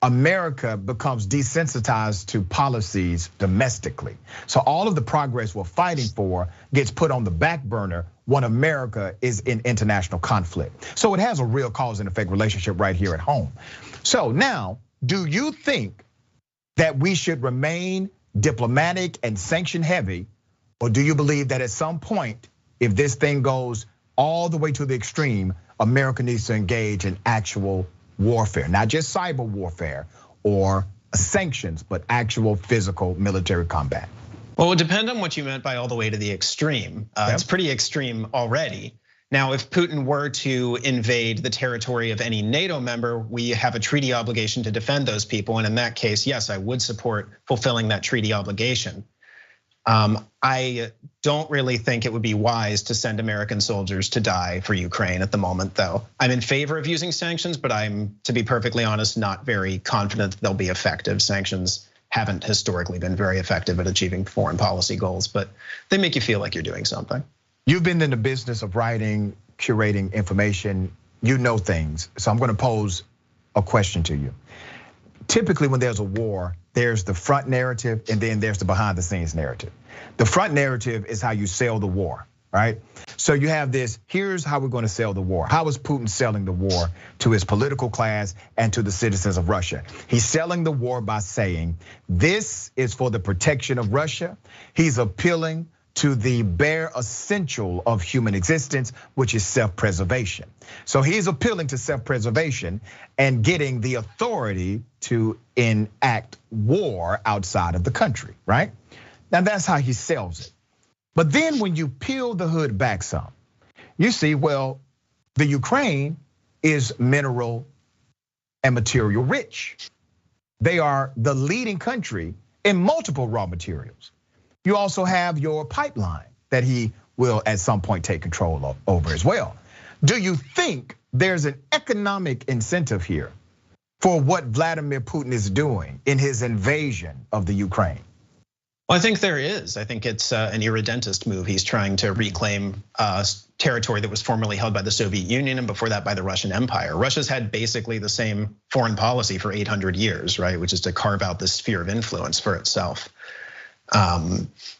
America becomes desensitized to policies domestically. So all of the progress we're fighting for gets put on the back burner when America is in international conflict. So it has a real cause and effect relationship right here at home. So now, do you think that we should remain diplomatic and sanction heavy, or do you believe that at some point, if this thing goes all the way to the extreme, America needs to engage in actual warfare, not just cyber warfare or sanctions, but actual physical military combat? Well, it would depend on what you meant by all the way to the extreme. It's pretty extreme already. Now, if Putin were to invade the territory of any NATO member, we have a treaty obligation to defend those people. And in that case, yes, I would support fulfilling that treaty obligation. I don't really think it would be wise to send American soldiers to die for Ukraine at the moment, though. I'm in favor of using sanctions, but I'm, to be perfectly honest, not very confident that they'll be effective. Sanctions haven't historically been very effective at achieving foreign policy goals, but they make you feel like you're doing something. You've been in the business of writing, curating information, you know things. So I'm gonna pose a question to you. Typically when there's a war, there's the front narrative and then there's the behind the scenes narrative. The front narrative is how you sell the war, right? So you have this, here's how we're gonna sell the war. How is Putin selling the war to his political class and to the citizens of Russia? He's selling the war by saying, this is for the protection of Russia. He's appealing to the bare essential of human existence, which is self-preservation. So he's appealing to self-preservation and getting the authority to enact war outside of the country, right? Now that's how he sells it. But then when you peel the hood back some, you see, well, the Ukraine is mineral and material rich. They are the leading country in multiple raw materials. You also have your pipeline that he will at some point take control over as well. Do you think there's an economic incentive here for what Vladimir Putin is doing in his invasion of the Ukraine? Well, I think there is. I think it's an irredentist move. He's trying to reclaim territory that was formerly held by the Soviet Union and before that by the Russian Empire. Russia's had basically the same foreign policy for 800 years, right? Which is to carve out this sphere of influence for itself.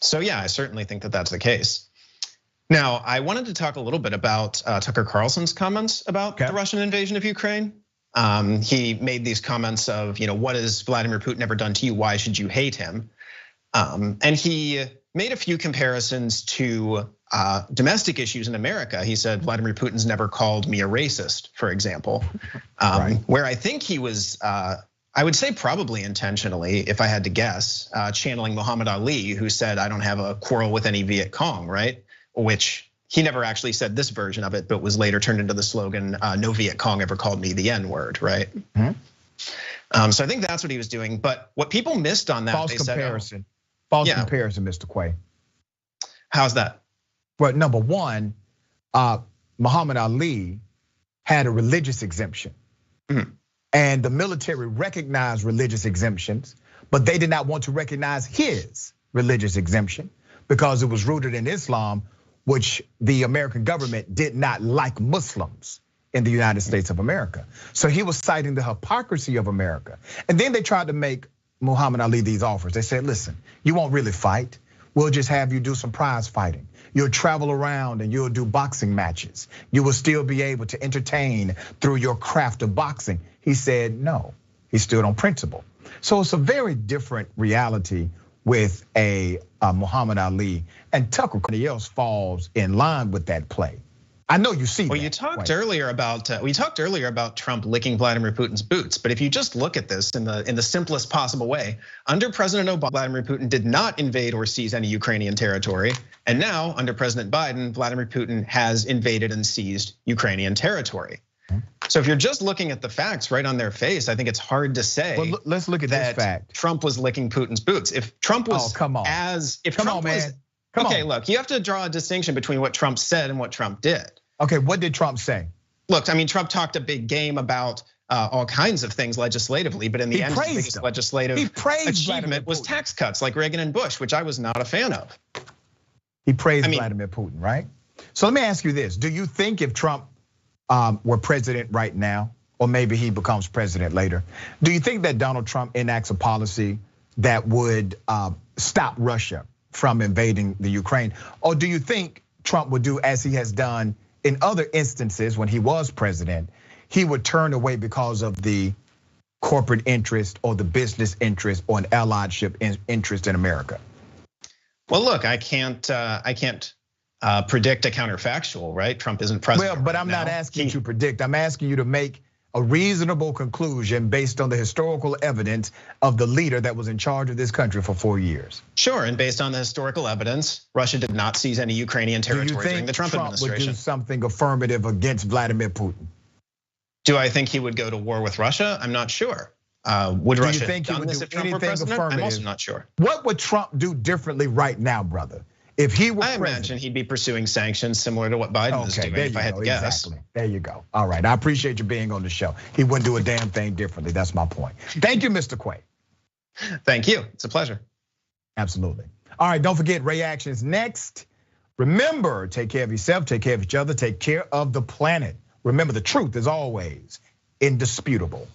So yeah, I certainly think that that's the case. Now, I wanted to talk a little bit about Tucker Carlson's comments about the Russian invasion of Ukraine. He made these comments of, what has Vladimir Putin ever done to you? Why should you hate him? And he made a few comparisons to domestic issues in America. He said, Vladimir Putin's never called me a racist, for example. Where I think he was, I would say probably intentionally, if I had to guess, channeling Muhammad Ali, who said, I don't have a quarrel with any Viet Cong, right? Which he never actually said this version of it, but was later turned into the slogan, no Viet Cong ever called me the N-word, right? So I think that's what he was doing. But what people missed on that, False comparison, Mr. Quay. How's that? Well, number one, Muhammad Ali had a religious exemption. And the military recognized religious exemptions, but they did not want to recognize his religious exemption because it was rooted in Islam, which the American government did not like Muslims in the United States of America. So he was citing the hypocrisy of America. And then they tried to make Muhammad Ali these offers. They said, listen, you won't really fight. We'll just have you do some prize fighting. You'll travel around and you'll do boxing matches. You will still be able to entertain through your craft of boxing. He said no, he stood on principle. So it's a very different reality with a Muhammad Ali, and Tucker else falls in line with that play. I know you see. Well, you talked earlier about Trump licking Vladimir Putin's boots, but if you just look at this in the simplest possible way, under President Obama, Vladimir Putin did not invade or seize any Ukrainian territory, and now under President Biden, Vladimir Putin has invaded and seized Ukrainian territory. So if you're just looking at the facts right on their face, I think it's hard to say. Well, let's look at this fact. Trump was licking Putin's boots. If Trump was look, you have to draw a distinction between what Trump said and what Trump did. Okay, what did Trump say? Look, I mean, Trump talked a big game about all kinds of things legislatively, but in the end, the biggest legislative achievement was tax cuts like Reagan and Bush, which I was not a fan of. He praised Vladimir Putin, right? So let me ask you this. Do you think if Trump were president right now, or maybe he becomes president later, do you think that Donald Trump enacts a policy that would stop Russia from invading the Ukraine? Or do you think Trump would do as he has done in other instances when he was president? He would turn away because of the corporate interest or the business interest or an alliedship interest in America. Well, look, I can't predict a counterfactual, right? Trump isn't president. Well, but I'm not asking you to predict. I'm asking you to make a reasonable conclusion based on the historical evidence of the leader that was in charge of this country for 4 years. Sure, and based on the historical evidence, Russia did not seize any Ukrainian territory during the Trump administration. Would do something affirmative against Vladimir Putin? Do I think he would go to war with Russia? I'm not sure. Would Russia have done this if Trump were president? I'm also not sure. What would Trump do differently right now, brother? If he were president, I imagine he'd be pursuing sanctions similar to what Biden is doing, if I had to guess. Exactly. There you go. All right, I appreciate you being on the show. He wouldn't do a damn thing differently. That's my point. Thank you, Mr. Quay. Thank you. It's a pleasure. Absolutely. All right, don't forget reactions next. Remember, take care of yourself, take care of each other, take care of the planet. Remember, the truth is always indisputable.